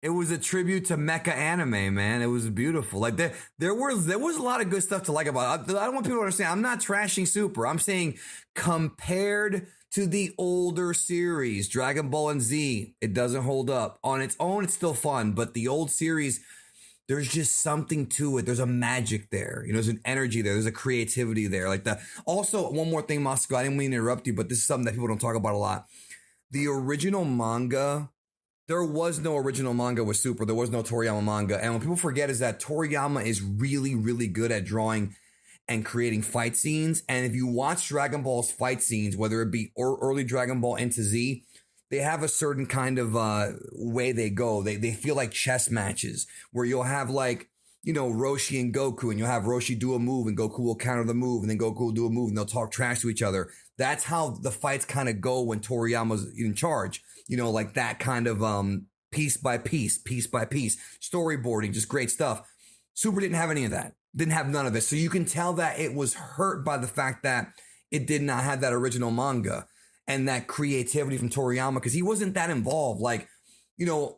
It was a tribute to mecha anime, man. It was beautiful. Like there was a lot of good stuff to like about it. I don't want people to understand. I'm not trashing Super. I'm saying compared to the older series, Dragon Ball and Z, it doesn't hold up. On its own, it's still fun, but the old series, there's just something to it. There's a magic there. There's an energy there. There's a creativity there. Also, one more thing, Moscow, I didn't mean to interrupt you, but this is something that people don't talk about a lot. The original manga, there was no original manga with Super. There was no Toriyama manga. And what people forget is that Toriyama is really, really good at drawing and creating fight scenes. And if you watch Dragon Ball's fight scenes, whether it be early Dragon Ball into Z, they have a certain kind of way they go. They feel like chess matches where you'll have Roshi and Goku, and you'll have Roshi do a move and Goku will counter the move, and then Goku will do a move and they'll talk trash to each other. That's how the fights kind of go when Toriyama's in charge. Like that kind of piece by piece, storyboarding, just great stuff. Super didn't have any of that. Didn't have none of it. So you can tell that it was hurt by the fact that it did not have that original manga and that creativity from Toriyama, because he wasn't that involved. I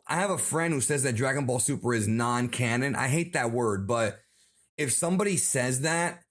have a friend who says that Dragon Ball Super is non-canon. I hate that word, but if somebody says that,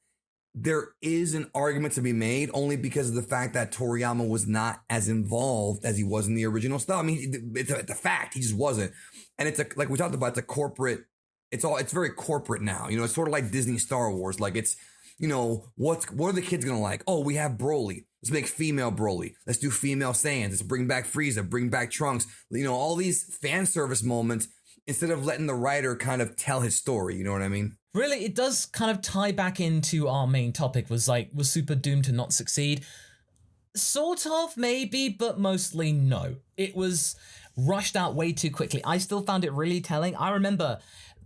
there is an argument to be made only because of the fact that Toriyama was not as involved as he was in the original stuff. I mean, it's a fact. He just wasn't. And like we talked about, it's a corporate, it's very corporate now. It's sort of like Disney Star Wars. Like it's, what are the kids going to like? Oh, we have Broly. Let's make female Broly. Let's do female Saiyans. Let's bring back Frieza, bring back Trunks. All these fan service moments instead of letting the writer kind of tell his story. You know what I mean? Really, it does kind of tie back into our main topic, was Super doomed to not succeed? Sort of, maybe, but mostly no. It was rushed out way too quickly. I still found it really telling. I remember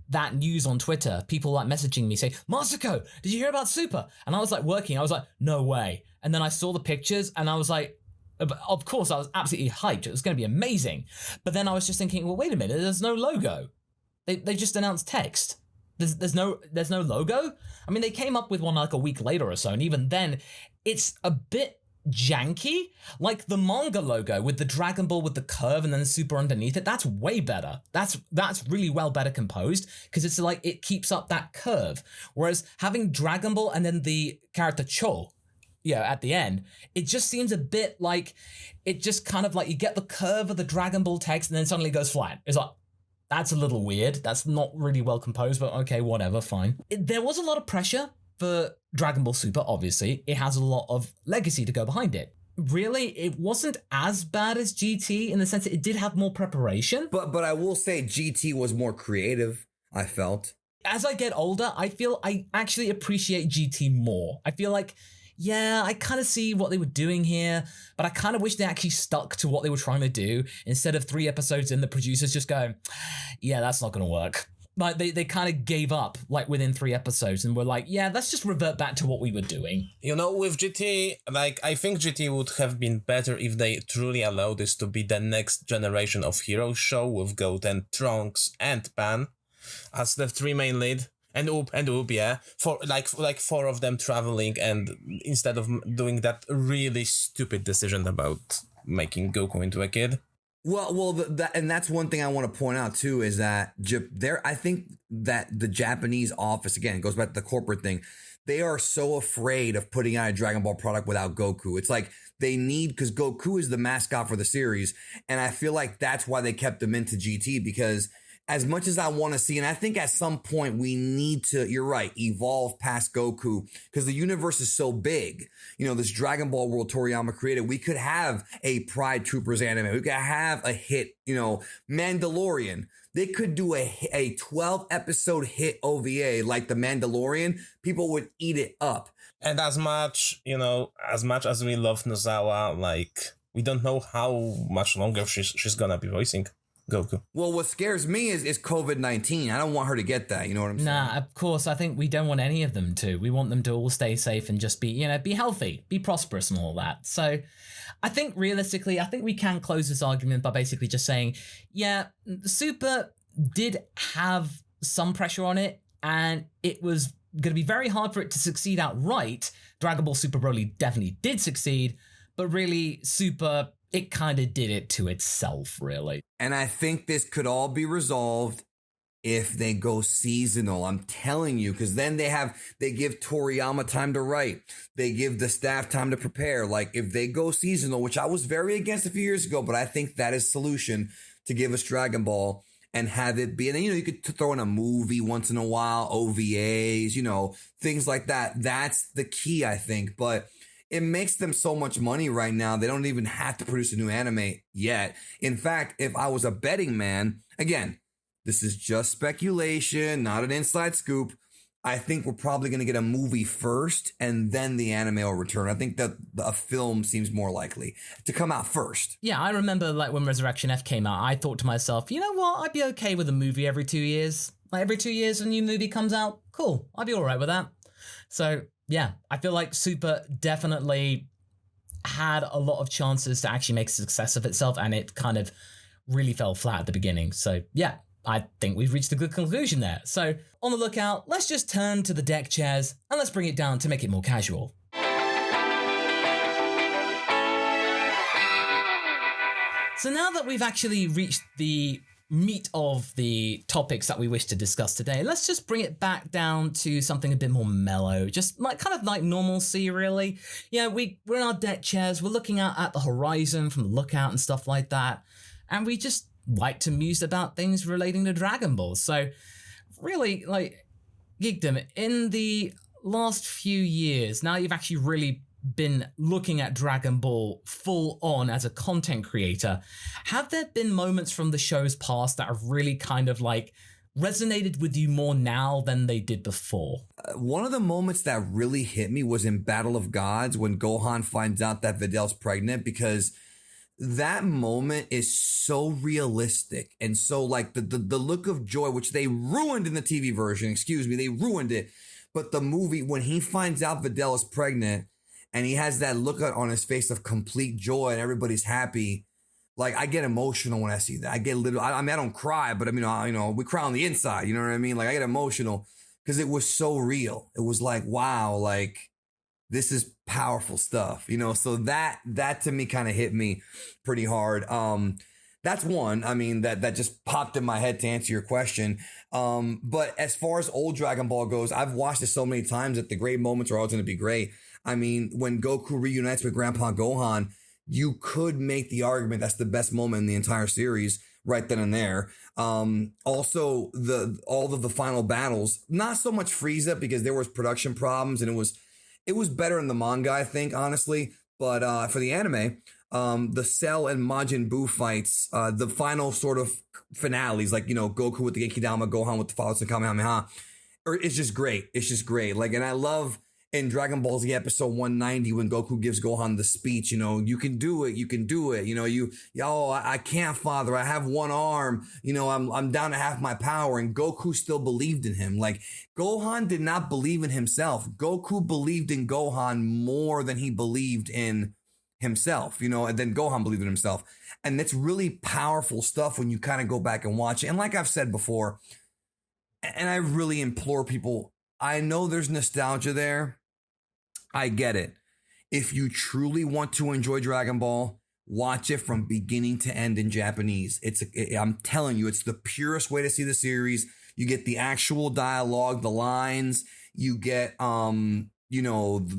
that news on Twitter, people messaging me saying, Masako, did you hear about Super? And I was working. I was like, no way. And then I saw the pictures and I was like, Of course, I was absolutely hyped. It was going to be amazing. But then I was just thinking, well, wait a minute. There's no logo. They just announced text. There's no logo. I mean, they came up with one like a week later or so, and even then, it's a bit janky. Like the manga logo with the Dragon Ball with the curve and then super underneath it. That's way better. That's really well better composed because it's like it keeps up that curve. Whereas having Dragon Ball and then the character Cho, at the end, it just seems a bit like it just kind of like you get the curve of the Dragon Ball text and then suddenly goes flat. It's like, that's a little weird. That's not really well composed, but okay, whatever, fine. There was a lot of pressure for Dragon Ball Super, obviously. It has a lot of legacy to go behind it. Really, it wasn't as bad as GT in the sense that it did have more preparation. But I will say GT was more creative, I felt. As I get older, I feel I actually appreciate GT more. I feel like, yeah, I kind of see what they were doing here, but I kind of wish they actually stuck to what they were trying to do instead of 3 episodes in, the producers just going, yeah, that's not going to work. Like they kind of gave up like within 3 episodes and were like, yeah, let's just revert back to what we were doing. With GT, like I think GT would have been better if they truly allowed this to be the next generation of Heroes show with Goat and Trunks and Pan as the 3 main lead. And Oop, yeah. For like 4 of them traveling, and instead of doing that really stupid decision about making Goku into a kid. Well, and that's one thing I want to point out too is that I think that the Japanese office, again, it goes back to the corporate thing. They are so afraid of putting out a Dragon Ball product without Goku. It's like they need, because Goku is the mascot for the series, and I feel like that's why they kept him into GT, because as much as I want to see, and I think at some point we need to, you're right, evolve past Goku because the universe is so big. This Dragon Ball world Toriyama created, we could have a Pride Troopers anime. We could have a hit, Mandalorian. They could do a 12 episode hit OVA like The Mandalorian. People would eat it up. And as much as we love Nozawa, like we don't know how much longer she's gonna be voicing Goku. Well, what scares me is COVID-19. I don't want her to get that. You know what I'm saying? Nah, of course. I think we don't want any of them to. We want them to all stay safe and just be healthy, be prosperous and all that. So I think realistically, we can close this argument by basically just saying, yeah, Super did have some pressure on it and it was going to be very hard for it to succeed outright. Dragon Ball Super Broly definitely did succeed, but really Super, it kind of did it to itself, really. And I think this could all be resolved if they go seasonal. I'm telling you, because then they give Toriyama time to write. They give the staff time to prepare. Like if they go seasonal, which I was very against a few years ago, but I think that is solution to give us Dragon Ball and have it be. And then, you could throw in a movie once in a while, OVAs, things like that. That's the key, I think. But it makes them so much money right now. They don't even have to produce a new anime yet. In fact, if I was a betting man, again, this is just speculation, not an inside scoop. I think we're probably going to get a movie first and then the anime will return. I think that a film seems more likely to come out first. Yeah, I remember like when Resurrection F came out, I thought to myself, you know what? I'd be okay with a movie every 2 years. Like every 2 years a new movie comes out. Cool. I'd be all right with that. So yeah, I feel like Super definitely had a lot of chances to actually make a success of itself, and it kind of really fell flat at the beginning. So yeah, I think we've reached a good conclusion there. So on the lookout, let's just turn to the deck chairs and let's bring it down to make it more casual. So now that we've actually reached the meat of the topics that we wish to discuss today, let's just bring it back down to something a bit more mellow, just like kind of like normalcy, really. We're in our deck chairs, we're looking out at the horizon from the lookout and stuff like that, and we just like to muse about things relating to Dragon Ball. So really, like, Geekdom, in the last few years, now you've actually really been looking at Dragon Ball full on as a content creator, have there been moments from the show's past that have really kind of like resonated with you more now than they did before? One of the moments that really hit me was in Battle of Gods when Gohan finds out that Videl's pregnant, because that moment is so realistic and so like the look of joy, which they ruined in the TV version, they ruined it. But the movie, when he finds out Videl is pregnant, and he has that look on his face of complete joy and everybody's happy. Like, I get emotional when I see that. I get I mean, I don't cry, but I mean, we cry on the inside. You know what I mean? Like, I get emotional because it was so real. It was like, wow, like, this is powerful stuff, So that to me kind of hit me pretty hard. That's one. I mean, that just popped in my head to answer your question. But as far as old Dragon Ball goes, I've watched it so many times that the great moments are always going to be great. I mean, when Goku reunites with Grandpa Gohan, you could make the argument that's the best moment in the entire series right then and there. Also, all of the final battles, not so much Frieza because there was production problems and it was better in the manga, I think, honestly. But for the anime, the Cell and Majin Buu fights, the final sort of finales, like, Goku with the Genkidama, Gohan with the Father and Kamehameha, it's just great. It's just great. Like, and I love in Dragon Ball Z episode 190 when Goku gives Gohan the speech, you can do it, you can do it. I can't, Father. I have one arm. I'm down to half my power. And Goku still believed in him. Like, Gohan did not believe in himself. Goku believed in Gohan more than he believed in himself, and then Gohan believed in himself. And it's really powerful stuff when you kind of go back and watch it. And like I've said before, and I really implore people, I know there's nostalgia there. I get it. If you truly want to enjoy Dragon Ball, watch it from beginning to end in Japanese. I'm telling you, it's the purest way to see the series. You get the actual dialogue, the lines, you get, the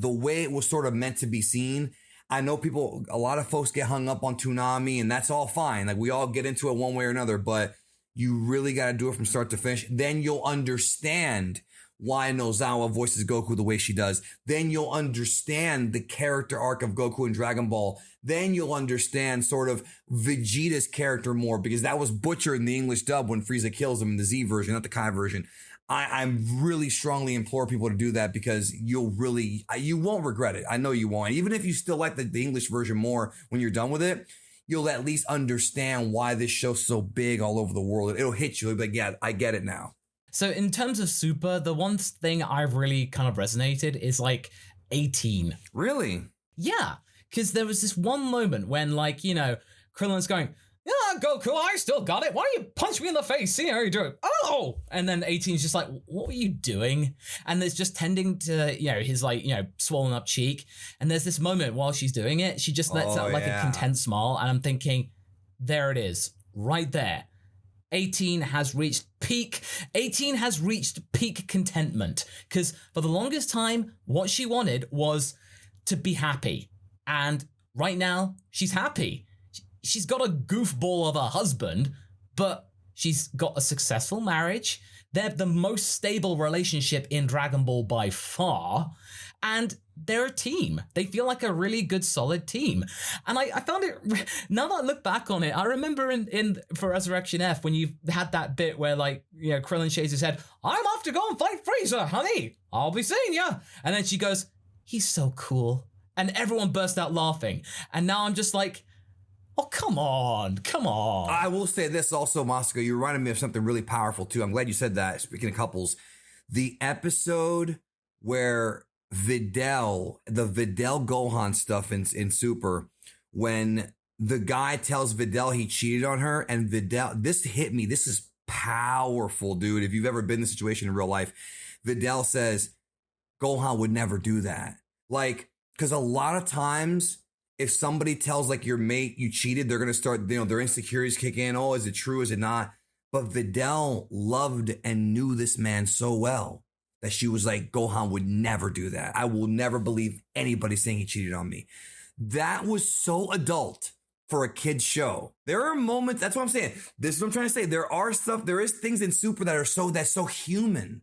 way it was sort of meant to be seen. I know a lot of folks get hung up on Toonami, and that's all fine. Like, we all get into it one way or another, but you really got to do it from start to finish. Then you'll understand why Nozawa voices Goku the way she does. Then you'll understand the character arc of Goku in Dragon Ball. Then you'll understand sort of Vegeta's character more, because that was butchered in the English dub when Frieza kills him in the Z version, not the Kai version. I really strongly implore people to do that, because you won't regret it. I know you won't. Even if you still like the English version more when you're done with it, you'll at least understand why this show's so big all over the world. It'll hit you. You'll be like, yeah, I get it now. So in terms of Super, the one thing I've really kind of resonated is like 18. Really? Yeah, because there was this one moment when, like, Krillin's going, yeah, Goku, I still got it. Why don't you punch me in the face? See how you do it. Oh! And then 18's just like, what were you doing? And there's just tending to, his swollen up cheek. And there's this moment while she's doing it, she just lets out like a content smile. And I'm thinking, there it is, right there. 18 has reached peak contentment, because for the longest time, what she wanted was to be happy. And right now, she's happy. She's got a goofball of a husband, but she's got a successful marriage. They're the most stable relationship in Dragon Ball by far. And they're a team. They feel like a really good, solid team. And I found it, now that I look back on it, I remember for Resurrection F, when you had that bit where, Krillin shakes his head, I'm off to go and fight Frieza, honey. I'll be seeing ya. And then she goes, he's so cool. And everyone burst out laughing. And now I'm just like, oh, come on. I will say this also, Moscow, you reminded me of something really powerful too. I'm glad you said that, speaking of couples. The episode where the Videl Gohan stuff in Super, when the guy tells Videl he cheated on her, and Videl, this hit me. This is powerful, dude. If you've ever been in this situation in real life, Videl says, Gohan would never do that. Like, because a lot of times, if somebody tells like your mate you cheated, they're going to start, their insecurities kick in. Oh, is it true? Is it not? But Videl loved and knew this man so well that she was like, Gohan would never do that. I will never believe anybody saying he cheated on me. That was so adult for a kid's show. There are moments, that's what I'm saying. This is what I'm trying to say. There is things in Super that's so human.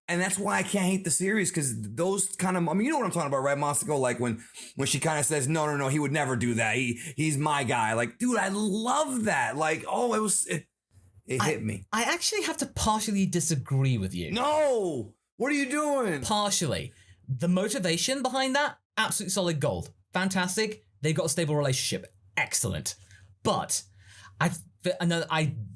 And that's why I can't hate the series, because those kind of, you know what I'm talking about, right, Moscow? Like when she kind of says, no, he would never do that. He's my guy. Like, dude, I love that. Like, it hit me. I actually have to partially disagree with you. No! What are you doing? Partially. The motivation behind that, absolute solid gold. Fantastic. They've got a stable relationship. Excellent. But I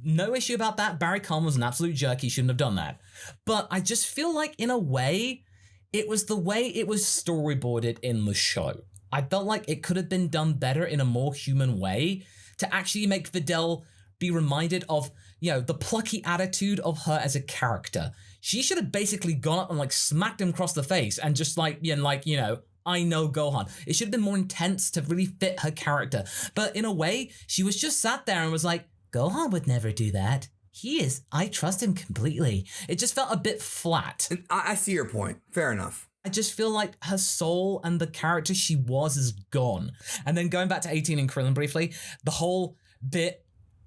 no issue about that. Barry Kahn was an absolute jerk. He shouldn't have done that. But I just feel like, in a way, it was the way it was storyboarded in the show. I felt like it could have been done better in a more human way to actually make Videl be reminded of, the plucky attitude of her as a character. She should have basically gone up and like smacked him across the face and just I know Gohan. It should have been more intense to really fit her character. But in a way, she was just sat there and was like, Gohan would never do that. I trust him completely. It just felt a bit flat. And I see your point. Fair enough. I just feel like her soul and the character she was is gone. And then going back to 18 and Krillin briefly, the whole bit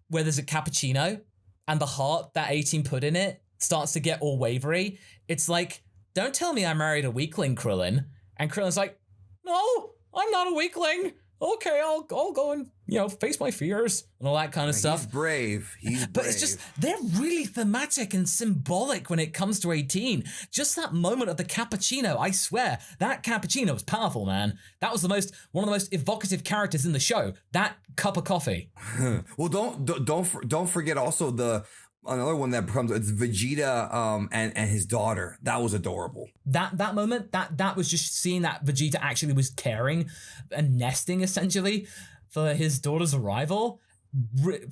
where there's a cappuccino and the heart that 18 put in it starts to get all wavery. It's like, don't tell me I married a weakling, Krillin. And Krillin's like, no, I'm not a weakling. Okay, I'll go and, face my fears and all that kind of stuff. He's brave. But it's just, they're really thematic and symbolic when it comes to 18. Just that moment of the cappuccino, I swear, that cappuccino was powerful, man. That was one of the most evocative characters in the show. That cup of coffee. Well, don't forget also another one that becomes, it's Vegeta and his daughter. That was adorable. That moment, that was just seeing that Vegeta actually was caring and nesting essentially for his daughter's arrival.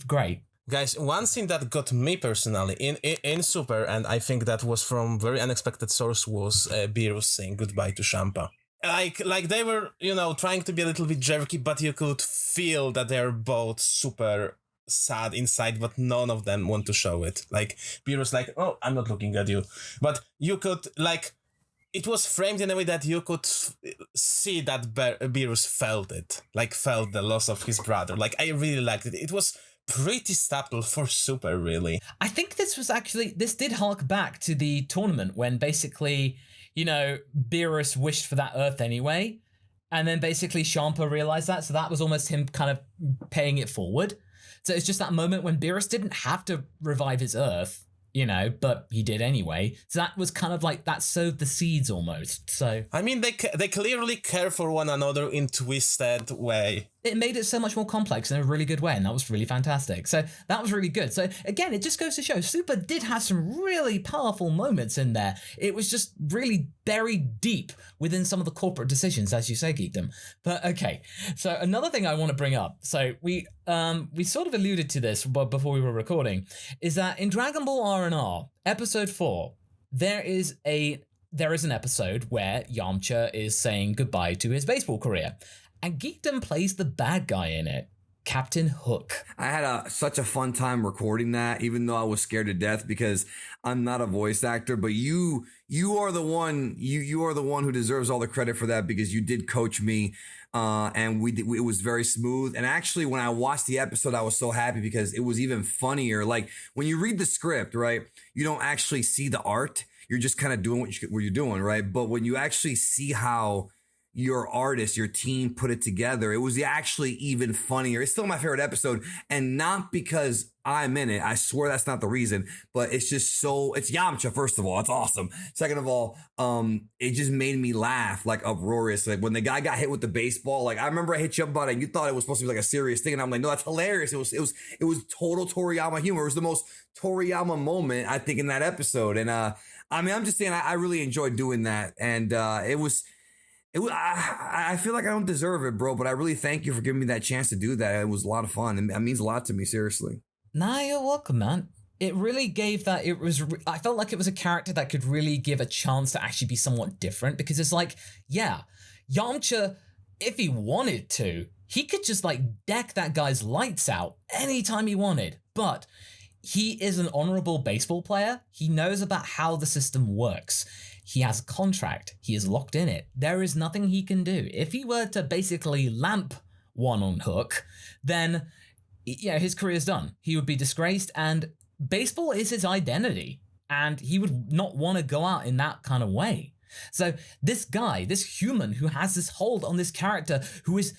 Great. Guys, one scene that got me personally in Super, and I think that was from very unexpected source, was Beerus saying goodbye to Champa. Like they were, trying to be a little bit jerky, but you could feel that they're both super sad inside, but none of them want to show it. Like Beerus like, oh, I'm not looking at you. But you could, it was framed in a way that you could see that Beerus felt it. Felt the loss of his brother. I really liked it. It was pretty subtle for Super, really. I think this did hark back to the tournament when basically, Beerus wished for that Earth anyway. And then basically Champa realized that. So that was almost him kind of paying it forward. So it's just that moment when Beerus didn't have to revive his Earth, but he did anyway. So that was kind of that sowed the seeds almost. So I mean, they clearly care for one another in twisted way. It made it so much more complex in a really good way, and that was really fantastic. So that was really good. So again, it just goes to show Super did have some really powerful moments in there. It was just really buried deep within some of the corporate decisions, as you say, Geekdom. But okay, so another thing I want to bring up. So we sort of alluded to this before we were recording, is that in Dragon Ball R&R, episode 4, there is an episode where Yamcha is saying goodbye to his baseball career. And Geekdom plays the bad guy in it, Captain Hook. I had such a fun time recording that, even though I was scared to death because I'm not a voice actor. But you are the one. You are the one who deserves all the credit for that because you did coach me, and it was very smooth. And actually, when I watched the episode, I was so happy because it was even funnier. Like when you read the script, right? You don't actually see the art. You're just kind of doing what you're doing, right? But when you actually see how your artist, your team put it together, it was actually even funnier. It's still my favorite episode, and not because I'm in it. I swear that's not the reason, but it's just it's Yamcha, first of all. It's awesome. Second of all, it just made me laugh uproarious. When the guy got hit with the baseball, I remember I hit you up about it and you thought it was supposed to be a serious thing. And I'm like, no, that's hilarious. It was total Toriyama humor. It was the most Toriyama moment, I think, in that episode. And, I'm just saying, I really enjoyed doing that. And, I feel like I don't deserve it, bro, but I really thank you for giving me that chance to do that. It was a lot of fun. And that means a lot to me, seriously. Nah, you're welcome, man. It really gave that, I felt like it was a character that could really give a chance to actually be somewhat different because it's Yamcha, if he wanted to, he could just deck that guy's lights out anytime he wanted. But he is an honorable baseball player. He knows about how the system works. He has a contract. He is locked in it. There is nothing he can do. If he were to basically lamp one on Hook, then his career is done. He would be disgraced, and baseball is his identity, and he would not want to go out in that kind of way. So this guy, this human who has this hold on this character who is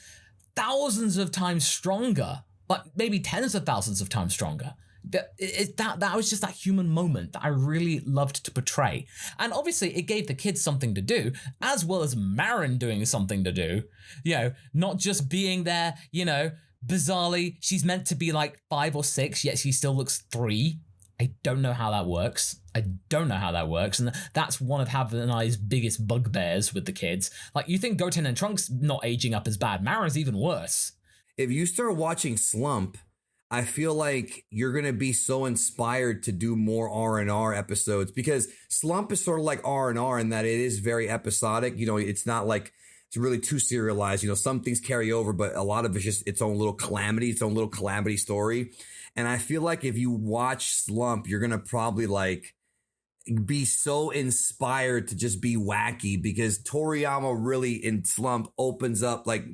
thousands of times stronger, but maybe tens of thousands of times stronger, that was just that human moment that I really loved to portray. And obviously it gave the kids something to do, as well as Marin doing something to do, not just being there, bizarrely, she's meant to be 5 or 6, yet she still looks 3. I don't know how that works. And that's one of Haverok and I's biggest bugbears with the kids. Like, you think Goten and Trunks not aging up as bad. Mara's even worse. If you start watching Slump, I feel like you're going to be so inspired to do more R&R episodes, because Slump is sort of like R&R in that it is very episodic. You know, it's not like it's really too serialized. You know, some things carry over, but a lot of it's just its own little calamity story. And I feel like if you watch Slump, you're going to probably like be so inspired to just be wacky, because Toriyama really in Slump opens up like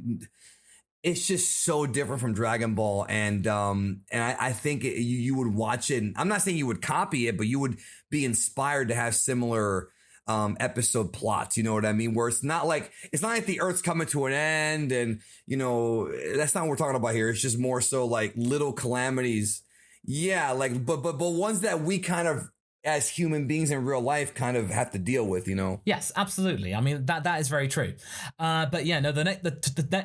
it's just so different from Dragon Ball. And I think you would watch it. And I'm not saying you would copy it, but you would be inspired to have similar episode plots, you know what I mean? Where it's not like the Earth's coming to an end, and you know, that's not what we're talking about here. It's just more so like little calamities. Yeah, like but ones that we kind of as human beings in real life kind of have to deal with, you know? Yes, absolutely. I mean, that is very true. But yeah, no, the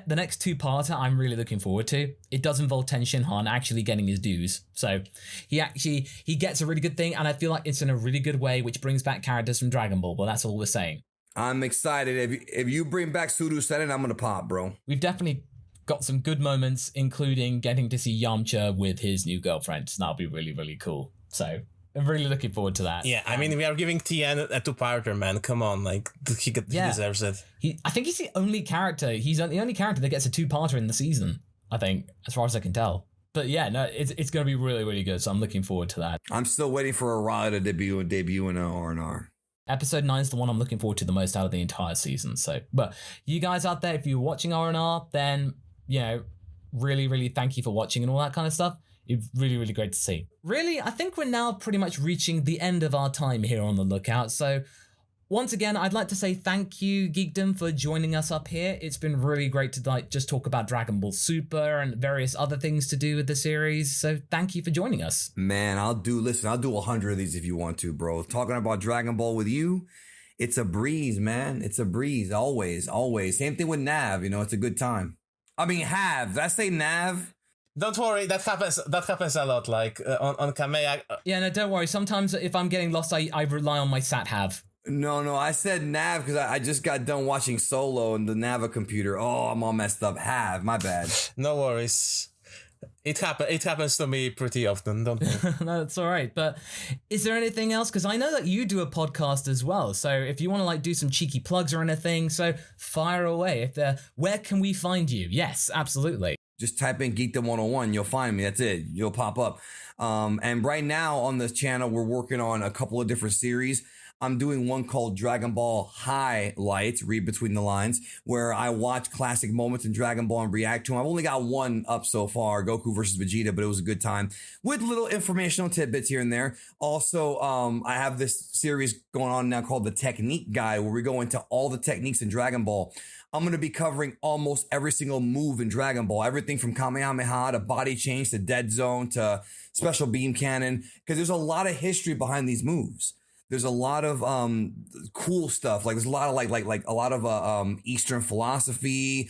next two-parter I'm really looking forward to. It does involve Tenshin Han actually getting his dues. So he gets a really good thing, and I feel like it's in a really good way, which brings back characters from Dragon Ball. But that's all we're saying. I'm excited. If you bring back Suru Sennen, I'm going to pop, bro. We've definitely got some good moments, including getting to see Yamcha with his new girlfriend. So that'll be really, really cool. So I'm really looking forward to that. Yeah, I mean, we are giving Tien a two-parter, man. Come on, like, he deserves it. I think he's the only character. He's the only character that gets a two-parter in the season, I think, as far as I can tell. But yeah, no, it's going to be really, really good. So I'm looking forward to that. I'm still waiting for Araya to debut in R&R. Episode 9 is the one I'm looking forward to the most out of the entire season. So, but you guys out there, if you're watching R&R, then, you know, really, really thank you for watching and all that kind of stuff. It's really, really great to see. Really, I think we're now pretty much reaching the end of our time here on The Lookout. So once again, I'd like to say thank you, Geekdom, for joining us up here. It's been really great to like just talk about Dragon Ball Super and various other things to do with the series. So thank you for joining us. Man, I'll do 100 of these if you want to, bro. Talking about Dragon Ball with you, it's a breeze, man. It's a breeze. Always, always. Same thing with Nav, you know, it's a good time. I mean, Did I say Nav? Don't worry, that happens a lot, like on Kamea. Yeah, no, don't worry. Sometimes if I'm getting lost, I rely on my sat-have. No, I said Nav because I just got done watching Solo and the Nava computer. Oh, I'm all messed up. My bad. No worries. It happens to me pretty often, don't worry. No, that's all right. But is there anything else? Because I know that you do a podcast as well. So if you want to like do some cheeky plugs or anything, so fire away. Where can we find you? Yes, absolutely. Just type in Geekdom 101. You'll find me. That's it. You'll pop up. And right now on this channel, we're working on a couple of different series. I'm doing one called Dragon Ball Highlights, read between the lines, where I watch classic moments in Dragon Ball and react to them. I've only got one up so far, Goku versus Vegeta, but it was a good time with little informational tidbits here and there. Also, I have this series going on now called The Technique Guide, where we go into all the techniques in Dragon Ball. I'm going to be covering almost every single move in Dragon Ball, everything from Kamehameha to body change to dead zone to special beam cannon, because there's a lot of history behind these moves. There's a lot of cool stuff. Like there's a lot of like a lot of Eastern philosophy,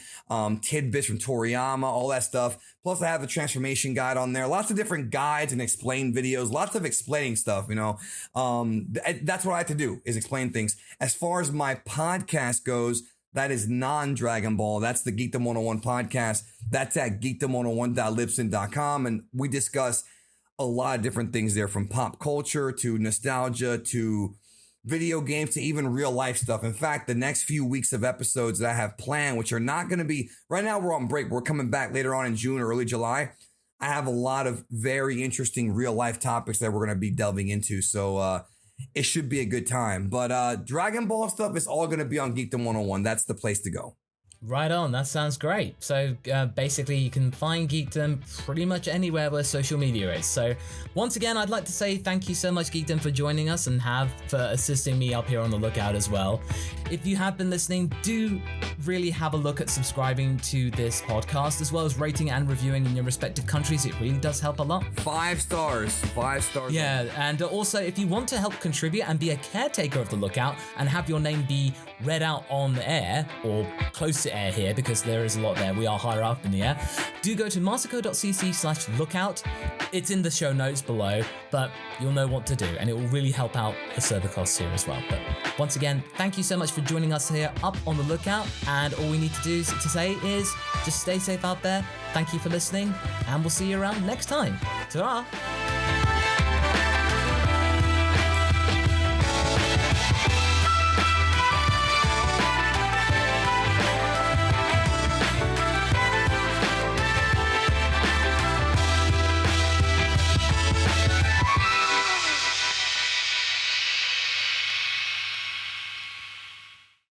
tidbits from Toriyama, all that stuff. Plus I have the transformation guide on there. Lots of different guides and explain videos. Lots of explaining stuff, you know. That's what I like to do, is explain things. As far as my podcast goes, that is non-Dragon Ball. That's the Geekdom 101 podcast. That's at geekdom101.libsyn.com. And we discuss a lot of different things there, from pop culture to nostalgia to video games to even real life stuff. In fact, the next few weeks of episodes that I have planned, which are not going to be, right now we're on break. We're coming back later on in June or early July. I have a lot of very interesting real life topics that we're going to be delving into. So it should be a good time. But Dragon Ball stuff is all going to be on Geekdom 101. That's the place to go. Right on, that sounds great. So basically you can find Geekdom pretty much anywhere where social media is. So once again, I'd like to say thank you so much, Geekdom, for joining us and for assisting me up here on The Lookout as well. If you have been listening, do really have a look at subscribing to this podcast, as well as rating and reviewing in your respective countries. It really does help a lot. 5 stars. 5 stars. Yeah, and also if you want to help contribute and be a caretaker of The Lookout and have your name be read out on the air, or close to air here, because there is a lot there. We are higher up in the air. Do go to mastercode.cc/lookout. It's in the show notes below, but you'll know what to do, and it will really help out the server costs here as well. But once again, thank you so much for joining us here up on the Lookout, and all we need to say is just stay safe out there. Thank you for listening, and we'll see you around next time. Ta-ra!